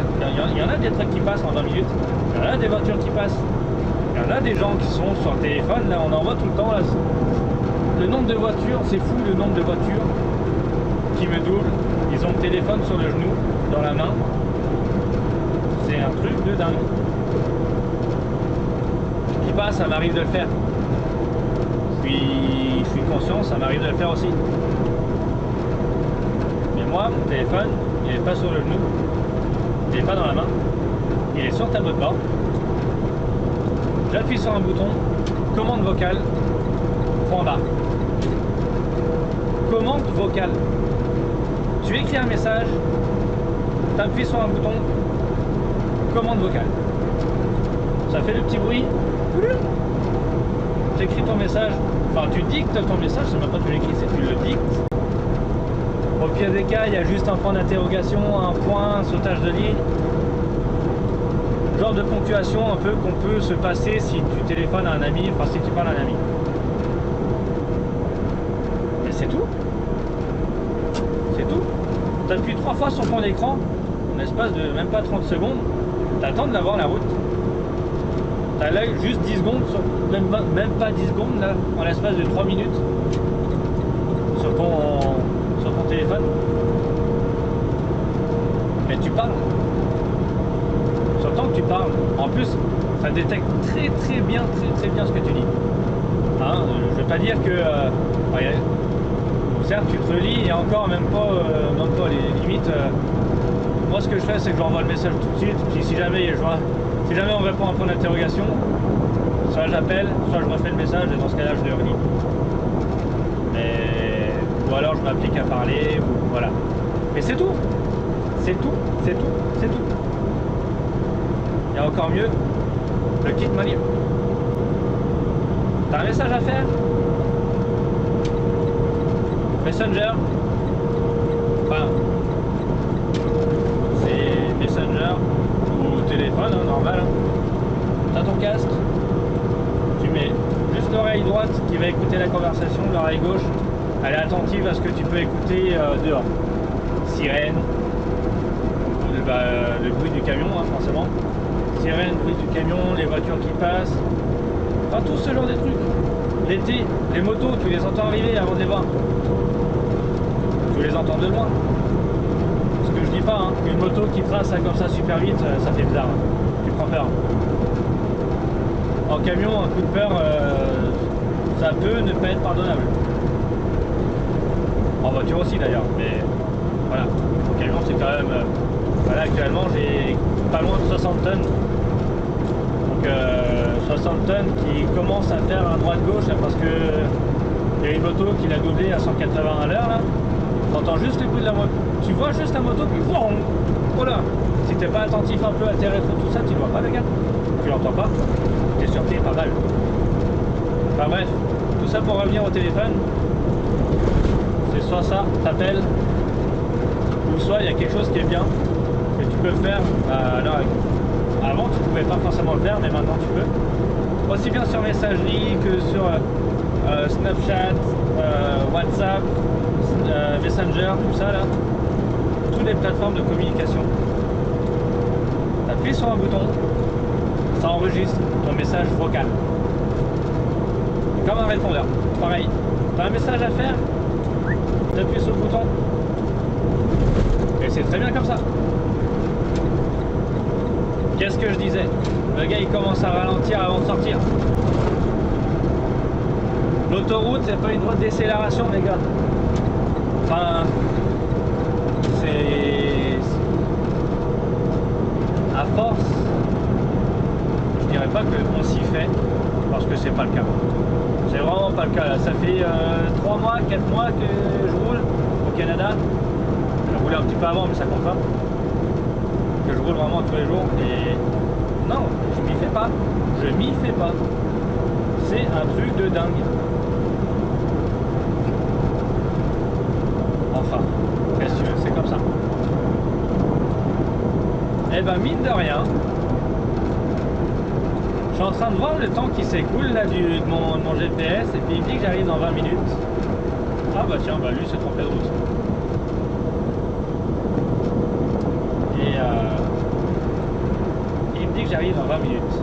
Il y en a des trucks qui passent en 20 minutes. Il y en a des voitures qui passent. Il y en a des gens qui sont sur le téléphone, là, on en voit tout le temps là. Le nombre de voitures, c'est fou le nombre de voitures qui me doublent. Ils ont le téléphone sur le genou, dans la main. C'est un truc de dingue. Qui passe, ça m'arrive de le faire. Je suis conscient, ça m'arrive de le faire aussi. Mais moi, mon téléphone, il n'est pas sur le genou, il n'est pas dans la main, il est sur le tableau de bord. J'appuie sur un bouton, commande vocale, point barre. Commande vocale. Tu écris un message, tu appuies sur un bouton, commande vocale. Ça fait le petit bruit. Tu écris ton message, enfin tu dictes ton message, c'est même pas que tu l'écris, c'est que tu le dictes. Au pire des cas, il y a juste un point d'interrogation, un point, un sautage de ligne. Genre de ponctuation un peu qu'on peut se passer si tu téléphones à un ami, enfin si tu parles à un ami. Mais c'est tout. C'est tout. Tu appuies 3 fois sur ton écran, en espace de même pas 30 secondes, tu attends de l'avoir la route. Tu as là juste 10 secondes, même pas 10 secondes là, en l'espace de 3 minutes sur ton téléphone. Et tu parles. Sur le temps que tu parles, en plus, ça détecte très bien ce que tu dis. Hein, je vais pas dire que certes tu te relis et encore même pas les limites. Moi ce que je fais c'est que j'envoie le message tout de suite, puis si jamais on répond à un point d'interrogation, soit j'appelle, soit je refais le message et dans ce cas là je le relis. Mais ou alors je m'applique à parler, ou voilà. Mais c'est tout. C'est tout. Il y a encore mieux, le kit manip. T'as un message à faire? Messenger. Enfin, c'est Messenger ou téléphone, hein, normal. Hein. T'as ton casque. Tu mets juste l'oreille droite qui va écouter la conversation, l'oreille gauche, elle est attentive à ce que tu peux écouter dehors. Sirène, le bruit du camion, hein, forcément. Sirène, bruit du camion, les voitures qui passent, enfin tout ce genre de trucs. L'été, les motos, tu les entends arriver avant de les voir. Tu les entends de loin. Ce que je dis pas, hein, une moto qui trace comme ça super vite, ça fait bizarre. Hein. Tu prends peur. En camion, un coup de peur, ça peut ne pas être pardonnable. En voiture aussi d'ailleurs, mais voilà. En camion, c'est quand même. Voilà, actuellement, j'ai pas loin de 60 tonnes. Donc 60 tonnes qui commence à faire un droite-gauche parce que il y a une moto qui l'a doublé à 180 à l'heure là. Tu entends juste le bruit de la moto. Tu vois juste la moto puis oh là. Si t'es pas attentif un peu à tes rétros, tout ça, tu le vois pas le gars. Tu l'entends pas. T'es surpris pas mal. Enfin bref, tout ça pour revenir au téléphone. C'est soit ça, t'appelles, ou soit il y a quelque chose qui est bien que tu peux faire à l'heure actuelle. Avant tu pouvais pas forcément le faire, mais maintenant tu peux. Aussi bien sur messagerie que sur Snapchat, WhatsApp, Messenger, tout ça là, toutes les plateformes de communication. Tu appuies sur un bouton, ça enregistre ton message vocal. Comme un répondeur, pareil. Tu as un message à faire, tu appuies sur le bouton. Et c'est très bien comme ça. Qu'est-ce que je disais? Le gars il commence à ralentir avant de sortir. L'autoroute c'est pas une voie de décélération les gars. Enfin, c'est... À force, je dirais pas qu'on s'y fait, parce que c'est pas le cas. C'est vraiment pas le cas là. Ça fait 3 mois, 4 mois que je roule au Canada. Je roulais un petit peu avant mais ça compte pas. Que je roule vraiment tous les jours et non, je m'y fais pas. Je m'y fais pas. C'est un truc de dingue. Enfin, qu'est-ce que tu veux, c'est comme ça. Et ben mine de rien, je suis en train de voir le temps qui s'écoule là de mon GPS et puis il me dit que j'arrive dans 20 minutes. Ah bah tiens, bah lui s'est trompé de route. Et il me dit que j'arrive dans 20 minutes.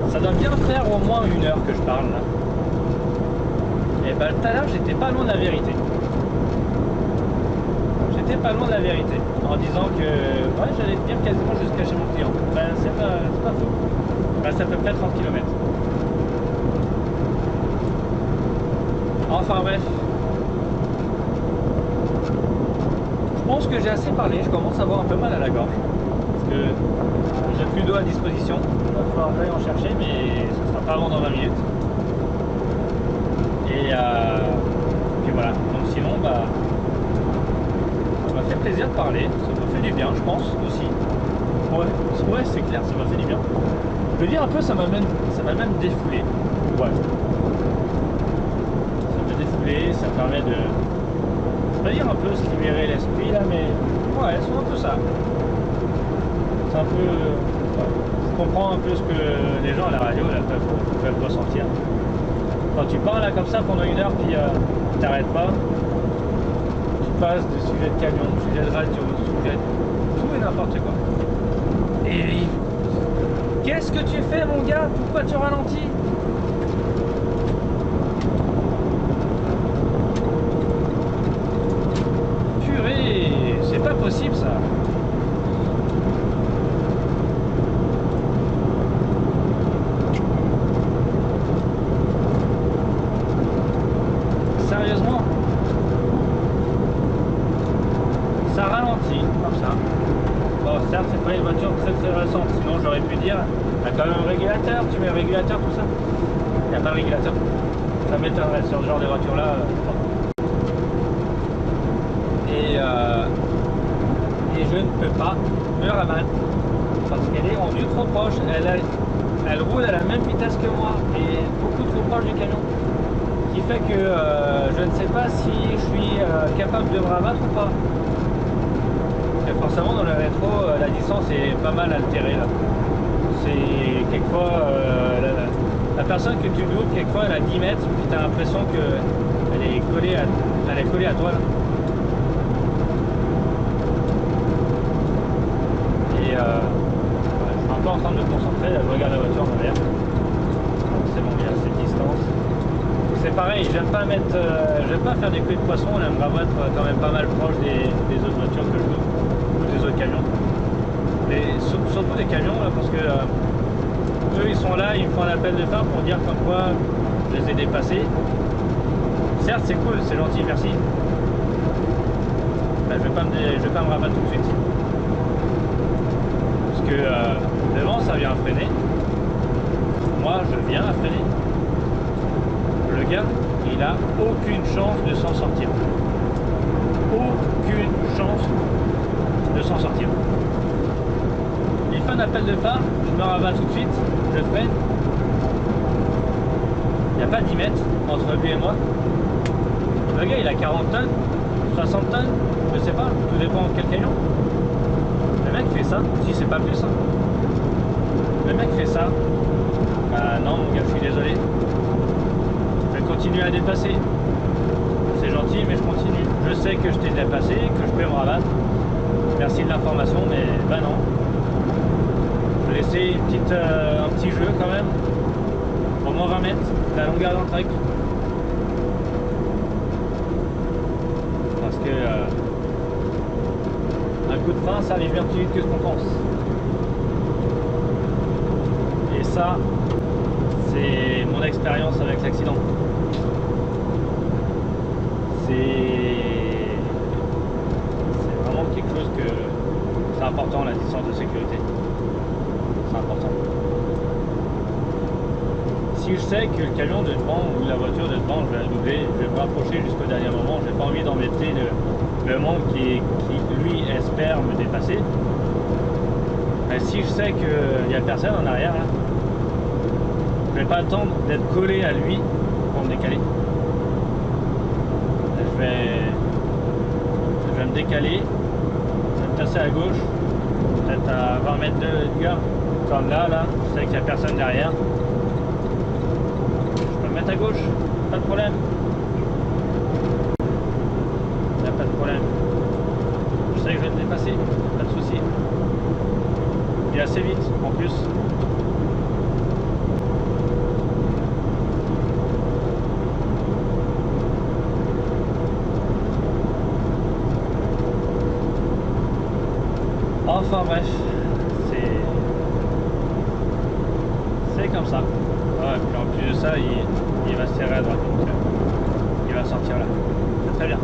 Ça doit bien faire au moins 1 heure que je parle là. Et bah tout à l'heure j'étais pas loin de la vérité. J'étais pas loin de la vérité. En disant que ouais, j'allais tenir quasiment jusqu'à chez mon client. Ben c'est pas faux. Ben, c'est à peu près 30 km. Enfin bref. Je pense que j'ai assez parlé, je commence à avoir un peu mal à la gorge. Parce que j'ai plus d'eau à disposition. Il va falloir que j'aille en chercher, mais ce sera pas avant dans 20 minutes. Et puis voilà. Donc sinon, bah, ça m'a fait plaisir de parler. Ça m'a fait du bien, je pense aussi. Ouais, c'est clair, ça m'a fait du bien. Je veux dire un peu, ça m'a même défoulé. Ouais. Ça m'a défoulé, ça permet de... Je vais dire un peu se libérer l'esprit là, mais ouais, c'est un peu ça. C'est un peu... Ouais. Je comprends un peu ce que les gens à la radio là, peuvent ressentir. Quand tu parles là comme ça pendant 1 heure, puis tu t'arrêtes pas, tu passes de sujet de camion, sujet de radio, sujet de tout et n'importe quoi. Et qu'est-ce que tu fais mon gars? Pourquoi tu ralentis? Purée, c'est pas possible ça. Sérieusement, ça ralentit comme ça. Bon, certes, c'est pas une voiture très récente, sinon j'aurais pu dire, il y a quand même un régulateur, tu mets un régulateur, tout ça. Il n'y a pas de régulateur. Ça m'étonnerait sur ce genre de voiture là. Et je ne peux pas me rabattre parce qu'elle est rendue trop proche. Elle roule à la même vitesse que moi et beaucoup trop proche du camion. Ce qui fait que je ne sais pas si je suis capable de me rabattre ou pas. Et forcément dans le rétro la distance est pas mal altérée là. C'est quelquefois la personne que tu doubles quelquefois elle a 10 mètres puis tu as l'impression qu'elle est collée à toi là. Et je suis un peu en train de me concentrer, là, je regarde la voiture en arrière. C'est bon, il y a cette distance. C'est pareil, j'aime pas faire des coups de poisson, on aimerait être quand même pas mal proche des autres voitures que je double, ou des autres camions. Et surtout des camions là, parce que eux ils sont là, ils me font un appel de phare pour dire comme quoi je les ai dépassés. Certes c'est cool, c'est gentil, merci. Ben, je vais pas me rabattre tout de suite. Parce que devant ça vient à freiner. Moi je viens à freiner. Le gars, il a aucune chance de s'en sortir. Aucune chance de s'en sortir. Il fait un appel de phare, je me rabats tout de suite, je freine. Il n'y a pas 10 mètres entre lui et moi. Le gars il a 40 tonnes, 60 tonnes, je sais pas, tout dépend de quel camion. Le mec fait ça, si c'est pas plus. Hein. Le mec fait ça. Bah non mon gars, je suis désolé. continue à dépasser. C'est gentil, mais je continue. Je sais que je t'ai dépassé, que je peux me rabattre. Merci de l'information, mais bah non. Je vais laisser un petit jeu quand même. Au moins 20 mètres, la longueur d'un trek. Parce que un coup de frein, ça arrive bien plus vite que ce qu'on pense. Et ça, c'est mon expérience avec l'accident. C'est vraiment quelque chose que c'est important, la distance de sécurité. C'est important. Si je sais que le camion de devant ou la voiture de devant, je vais la doubler, je vais me rapprocher jusqu'au dernier moment, j'ai pas envie d'embêter le monde qui lui espère me dépasser. Mais si je sais qu'il n'y a personne en arrière, là, je vais pas attendre d'être collé à lui pour me décaler. Je vais me décaler, je vais me passer à gauche, peut-être à 20 mètres de gars, comme là, je sais qu'il n'y a personne derrière. Je peux me mettre à gauche, pas de problème. Il n'y a pas de problème. Je sais que je vais te dépasser, pas de souci. Et assez vite en plus. Enfin bref, c'est comme ça. Ouais, puis en plus de ça, il va se tirer à droite, donc il va sortir là. C'est très bien.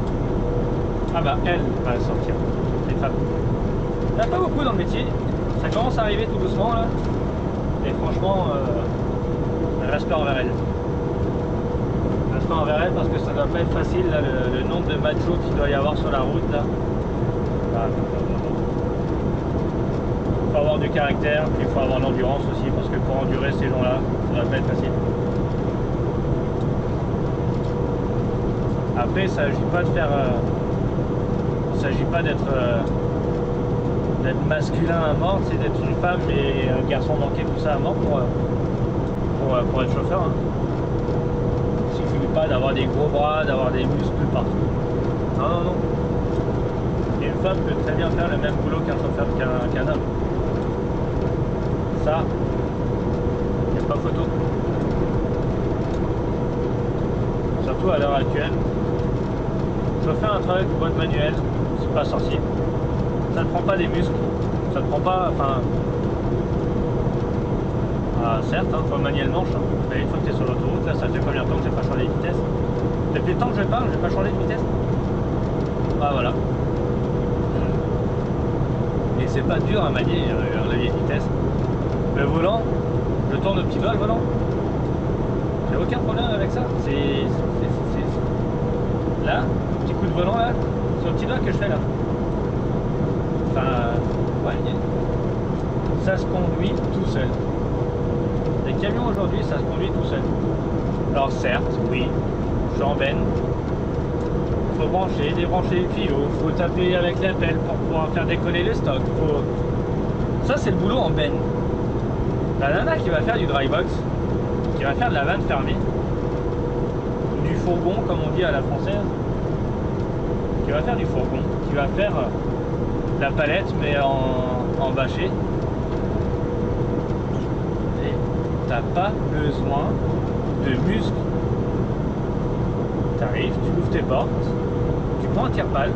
Ah bah elle va sortir, les femmes. Il n'y en a pas beaucoup dans le métier, ça commence à arriver tout doucement là. Et franchement, respect envers elle. Respect envers elle parce que ça doit pas être facile là, le nombre de machos qu'il doit y avoir sur la route là. Il faut avoir du caractère, puis il faut avoir l'endurance aussi, parce que pour endurer ces gens-là, ça va pas être facile. Après, il ne s'agit pas de faire... il ne s'agit pas d'être masculin à mort, c'est d'être une femme et un garçon manqué tout ça à mort pour être chauffeur. Hein. Il ne suffit pas d'avoir des gros bras, d'avoir des muscles partout. Non, non, non. Et une femme peut très bien faire le même boulot qu'un chauffeur qu'un homme. Ça, il n'y a pas photo. Surtout à l'heure actuelle. Chauffer un truck, boîte manuelle, c'est pas sorcier. Ça ne prend pas des muscles. Ça ne prend pas, enfin... certes, il faut manier le manche. Hein. Mais une fois que tu es sur l'autoroute, là, ça fait combien de temps que j'ai pas changé de vitesse? Depuis le temps que je parle, j'ai pas changé de vitesse. Ah voilà. Et c'est pas dur à manier un levier de vitesse. Le volant, je tourne au petit doigt le volant. J'ai aucun problème avec ça. Là, petit coup de volant là, c'est au petit doigt que je fais là. Enfin, ouais, ça se conduit tout seul. Les camions aujourd'hui, ça se conduit tout seul. Alors certes, oui, je suis en benne. Faut brancher, débrancher les tuyaux, faut taper avec la pelle pour pouvoir faire décoller les stocks. Ça c'est le boulot en benne. La nana qui va faire du dry box, qui va faire de la vanne fermée, ou du fourgon comme on dit à la française, qui va faire du fourgon, qui va faire la palette mais en bâché. Et t'as pas besoin de muscles. T'arrives, tu ouvres tes portes, tu prends un tire-pale.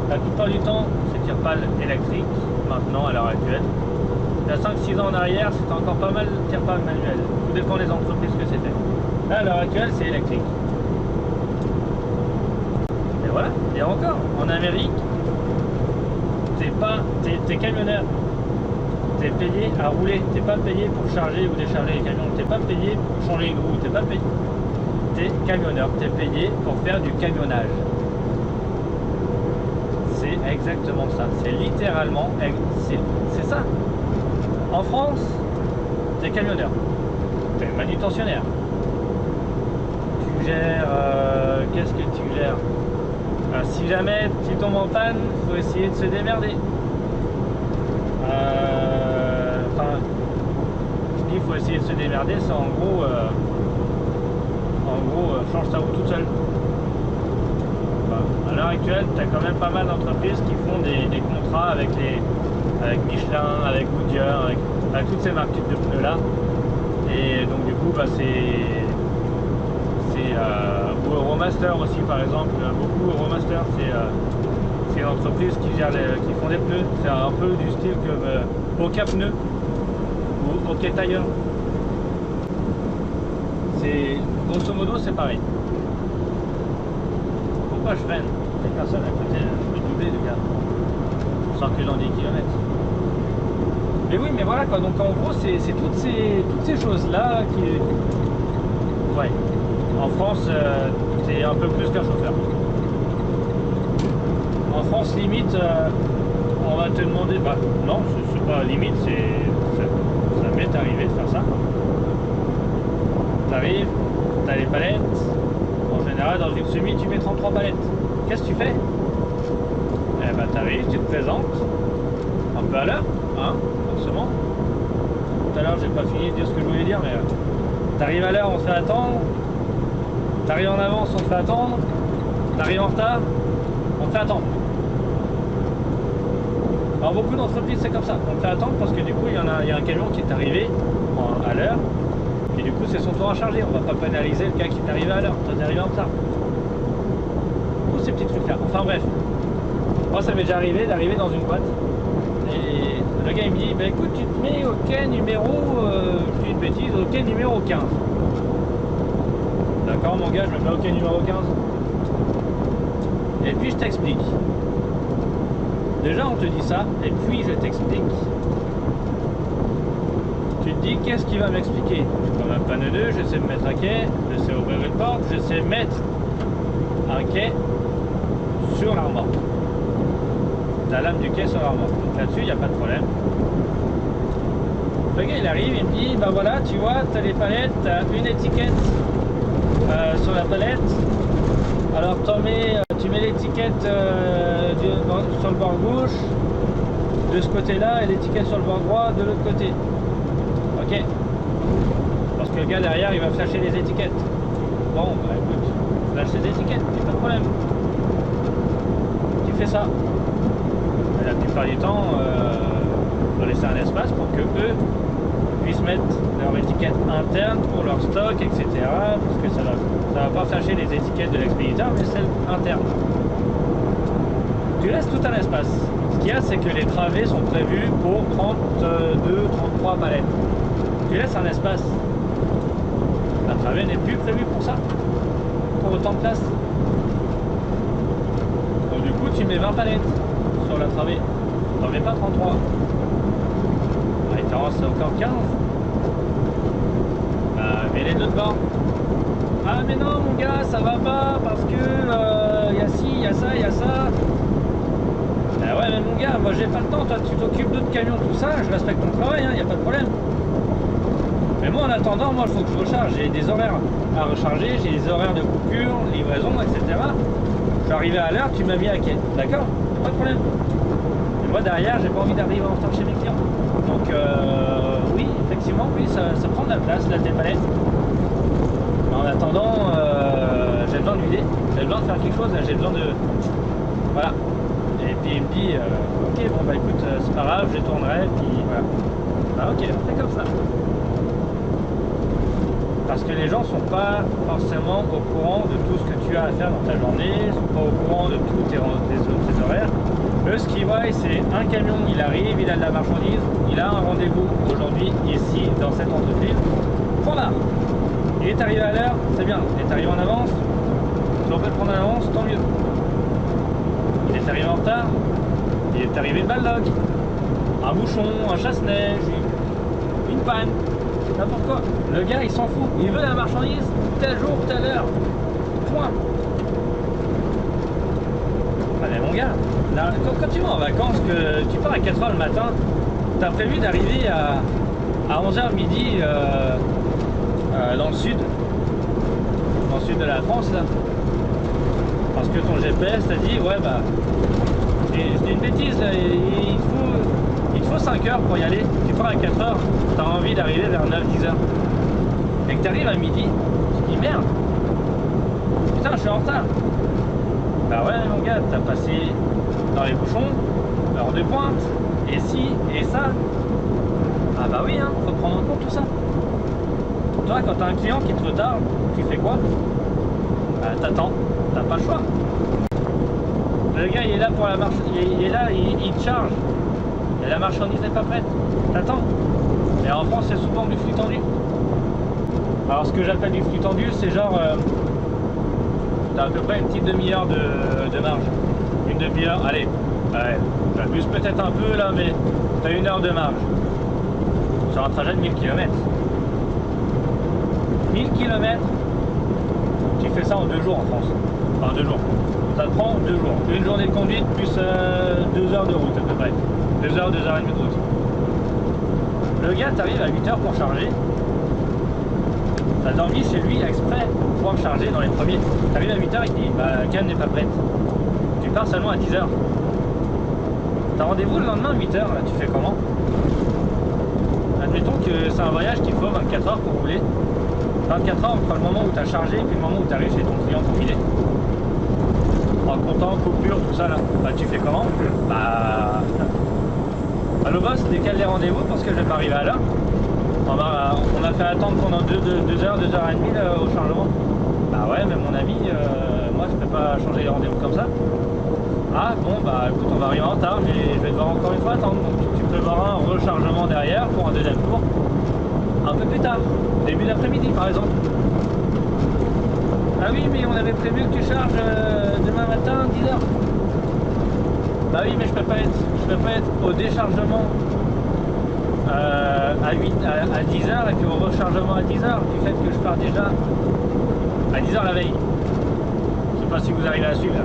La plupart du temps, c'est tire-pale électrique, maintenant à l'heure actuelle. Il y a 5-6 ans en arrière, c'était encore pas mal de tire-pale manuel. Tout dépend des entreprises que c'était. Là, à l'heure actuelle, c'est électrique. Et voilà. Et encore, en Amérique, t'es camionneur. T'es payé à rouler. T'es pas payé pour charger ou décharger les camions. T'es pas payé pour changer une roue. T'es pas payé. T'es camionneur. T'es payé pour faire du camionnage. C'est exactement ça. C'est littéralement, c'est ça. En France, t'es camionneur, t'es manutentionnaire. Tu gères... qu'est-ce que tu gères? Si jamais tu tombes en panne, faut essayer de se démerder. Enfin, je dis faut essayer de se démerder, c'est en gros change ta roue toute seule. Enfin, à l'heure actuelle, tu as quand même pas mal d'entreprises qui font des contrats avec Michelin, avec Goodyear, avec toutes ces marques de pneus là. Et donc du coup, bah, ou Euromaster aussi par exemple. Beaucoup Euromaster, c'est une entreprise qui font des pneus. C'est un peu du style que Oka Pneus ou OK Tire. Grosso modo, c'est pareil. Pourquoi je freine? Il n'y a personne à côté, je vais doubler le gars. Sans que dans 10 km. Mais oui, mais voilà quoi. Donc en gros, c'est toutes ces choses-là qui. Ouais. En France, c'est un peu plus qu'un chauffeur. En France, limite, on va te demander. Bah, non, c'est pas limite, ça m'est arrivé de faire ça. T'arrives, t'as les palettes. En général, dans une semi, tu mets 33 palettes. Qu'est-ce que tu fais? Eh ben, t'arrives, tu te présentes. Un peu à l'heure, hein, forcément. Tout à l'heure, j'ai pas fini de dire ce que je voulais dire, mais t'arrives à l'heure, on te fait attendre. T'arrives en avance, on te fait attendre. T'arrives en retard, on te fait attendre. Alors beaucoup d'entreprises c'est comme ça, on te fait attendre parce que du coup il y a un camion qui est arrivé à l'heure et du coup c'est son tour à charger, on va pas pénaliser le gars qui est arrivé à l'heure, toi t'es arrivé en retard. Tous ces petits trucs là, enfin bref. Moi ça m'est déjà arrivé d'arriver dans une boîte et le gars il me dit bah écoute tu te mets au quai numéro, je dis une bêtise, au quai numéro 15. D'accord mon gars, je me mets au quai numéro 15. Et puis je t'explique. Déjà on te dit ça, et puis je t'explique. Tu te dis qu'est-ce qu'il va m'expliquer? Je suis comme un panneau, je sais me mettre à quai, je sais ouvrir une porte, je sais mettre un quai sur la remorque. La lame du quai sur la remorque. Donc là-dessus, il n'y a pas de problème. Le gars il arrive, il me dit bah voilà, tu vois, tu as les palettes, tu as une étiquette sur la palette. Alors tu mets l'étiquette sur le bord gauche de ce côté là et l'étiquette sur le bord droit de l'autre côté. Ok. Parce que le gars derrière il va flasher les étiquettes. Bon bah écoute, flash les étiquettes, pas de problème. Tu fais ça. Et la plupart du temps, il faut laisser un espace pour que eux puissent mettre leur étiquette interne pour leur stock, etc. Parce que ça va pas flasher les étiquettes de l'expéditeur, mais celles internes. Tu laisses tout un espace. Ce qu'il y a, c'est que les travées sont prévues pour 32, 33 palettes. Tu laisses un espace. La travée n'est plus prévue pour ça, pour autant de place. Donc du coup, tu mets 20 palettes sur la travée. Tu n'en mets pas 33. La référence, c'est encore 15. Mais les deux devant. Ah mais non mon gars, ça va pas parce que y a ci, y a ça, y a ça. Ah ouais mais mon gars, moi j'ai pas le temps, toi tu t'occupes d'autres camions, tout ça, je respecte ton travail, y a pas de problème. Mais moi en attendant, moi il faut que je recharge, j'ai des horaires à recharger, j'ai des horaires de coupure, livraison, etc. Je suis arrivé à l'heure, tu m'as mis à quai, d'accord? Pas de problème. Et moi derrière, j'ai pas envie d'arriver en retard chez mes clients. Donc oui, effectivement, oui, ça prend de la place, là tes palettes. En attendant, j'ai besoin de vider, j'ai besoin de faire quelque chose, j'ai besoin de... Voilà. Et puis il me dit, ok, bon bah écoute, c'est pas grave, je tournerai, puis voilà. Bah ok, on fait comme ça. Parce que les gens sont pas forcément au courant de tout ce que tu as à faire dans ta journée, ils sont pas au courant de tous tes horaires. Eux, ce qu'ils voient, c'est un camion, il arrive, il a de la marchandise, il a un rendez-vous aujourd'hui, ici, dans cette entreprise. Point barre. Il est arrivé à l'heure, c'est bien. Il est arrivé en avance. Si on peut le prendre en avance, tant mieux. Il est arrivé en retard. Il est arrivé de ballog. Un bouchon, un chasse-neige, une panne, n'importe quoi. Le gars, il s'en fout. Il veut la marchandise tel jour, telle heure. Point. Ah mais mon gars, là, quand tu vas en vacances, que tu pars à 4h le matin, tu as prévu d'arriver à 11h midi dans le sud de la France là, parce que ton GPS t'a dit ouais bah c'est une bêtise là, il te faut 5 heures pour y aller, tu pars à 4h, tu as envie d'arriver vers 9-10 heures et que tu arrives à midi, tu te dis merde, en retard. Bah ouais mon gars, t'as passé dans les bouchons, heure de pointe, et si, et ça. Ah bah oui, hein, faut prendre en compte tout ça. Toi, quand t'as un client qui te retarde, tu fais quoi? Bah t'attends, t'as pas le choix. Le gars il est là pour la marche, il est là, il te charge. Et la marchandise n'est pas prête. T'attends. Et en France c'est souvent du flux tendu. Alors ce que j'appelle du flux tendu, c'est genre t'as à peu près une petite demi-heure de marge. Une demi-heure, allez, ouais, j'abuse peut-être un peu là, mais t'as une heure de marge. Sur un trajet de 1000 km. 1000 km, tu fais ça en 2 jours en France. Enfin 2 jours. Ça te prend 2 jours. Une journée de conduite plus 2 heures de route à peu près. 2 heures, 2 heures et demie de route. Le gars t'arrive à 8 heures pour charger. T'as dormi chez lui exprès pour pouvoir charger dans les premiers. T'arrives à 8 heures, il te dit bah la canne n'est pas prête. Tu pars seulement à 10 heures. T'as rendez-vous le lendemain à 8 heures, là tu fais comment? Admettons que c'est un voyage qu'il faut 24 heures pour rouler. 24 heures entre le moment où tu as chargé et puis le moment où tu arrives chez ton client pour filer. En comptant coupure, tout ça là. Bah tu fais comment? Bah le boss décale les rendez-vous parce que je vais pas arriver à l'heure. On a fait attendre pendant 2 heures, 2 heures et demie là, au chargement. Bah ouais mais mon ami, moi je peux pas changer les rendez-vous comme ça. Ah bon bah écoute on va arriver en retard mais je vais devoir encore une fois attendre. Donc tu prévoiras un rechargement derrière pour un deuxième tour. Un peu plus tard, début d'après-midi par exemple. Ah oui mais on avait prévu que tu charges demain matin 10 heures. Bah oui mais je peux pas être au déchargement à 10 heures et puis au rechargement à 10 heures du fait que je pars déjà à 10 heures la veille. Je sais pas si vous arrivez à suivre là.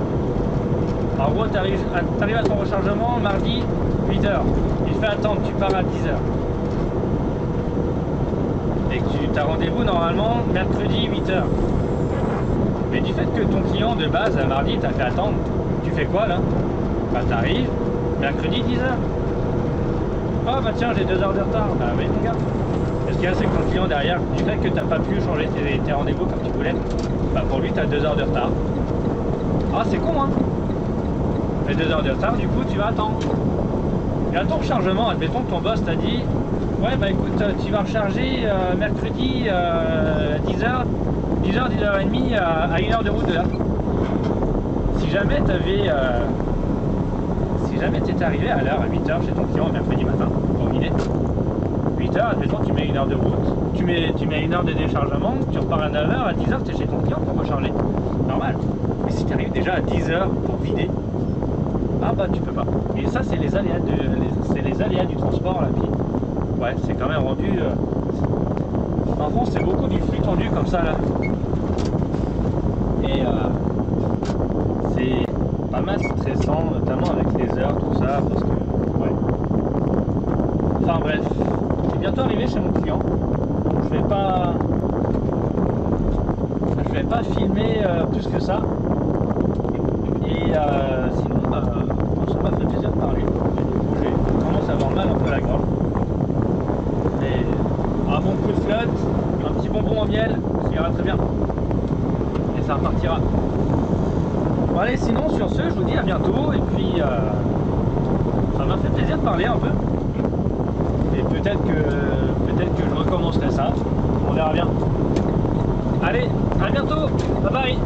En gros, tu arrives à ton rechargement mardi 8 heures. Il fait attendre, tu pars à 10 heures. Et que tu as rendez-vous normalement mercredi 8 heures. Mais du fait que ton client de base, mardi, t'a fait attendre, tu fais quoi là? Bah t'arrives, mercredi 10 heures. Oh bah tiens, j'ai 2 heures de retard. Bah oui mon gars. Et ce qu'il y a, c'est que ton client derrière, du fait que t'as pas pu changer tes rendez-vous comme tu voulais, bah pour lui, t'as 2 heures de retard. Ah c'est con hein. 2 heures de retard, du coup tu vas attendre. Et à ton rechargement, admettons que ton boss t'a dit ouais bah écoute tu vas recharger mercredi 10h, 10h30 à 1h de route de là. Si jamais t'étais arrivé à l'heure à 8h chez ton client mercredi matin, pour dîner, 8h, admettons tu mets 1 heure de route, tu mets 1 heure de déchargement, tu repars à 9h, à 10h tu es chez ton client pour recharger. Normal. Mais si tu arrives déjà à 10h pour vider, ah bah tu peux pas. Et ça c'est les aléas du transport là. Puis ouais c'est quand même rendu. En France c'est beaucoup du flux tendu comme ça là. Et c'est pas mal stressant, notamment avec les heures, tout ça, parce que ouais. Enfin bref, je suis bientôt arrivé chez mon client. Je vais pas filmer plus que ça. Et sinon bah, ça m'a fait plaisir de parler. Je commence à avoir mal un peu à la gorge. Mais un bon coup de flotte, un petit bonbon au miel, ça ira très bien. Et ça repartira. Bon allez, sinon sur ce, je vous dis à bientôt. Et puis ça m'a fait plaisir de parler un peu. Et peut-être que je recommencerai ça. On verra bien. Allez, à bientôt. Bye bye.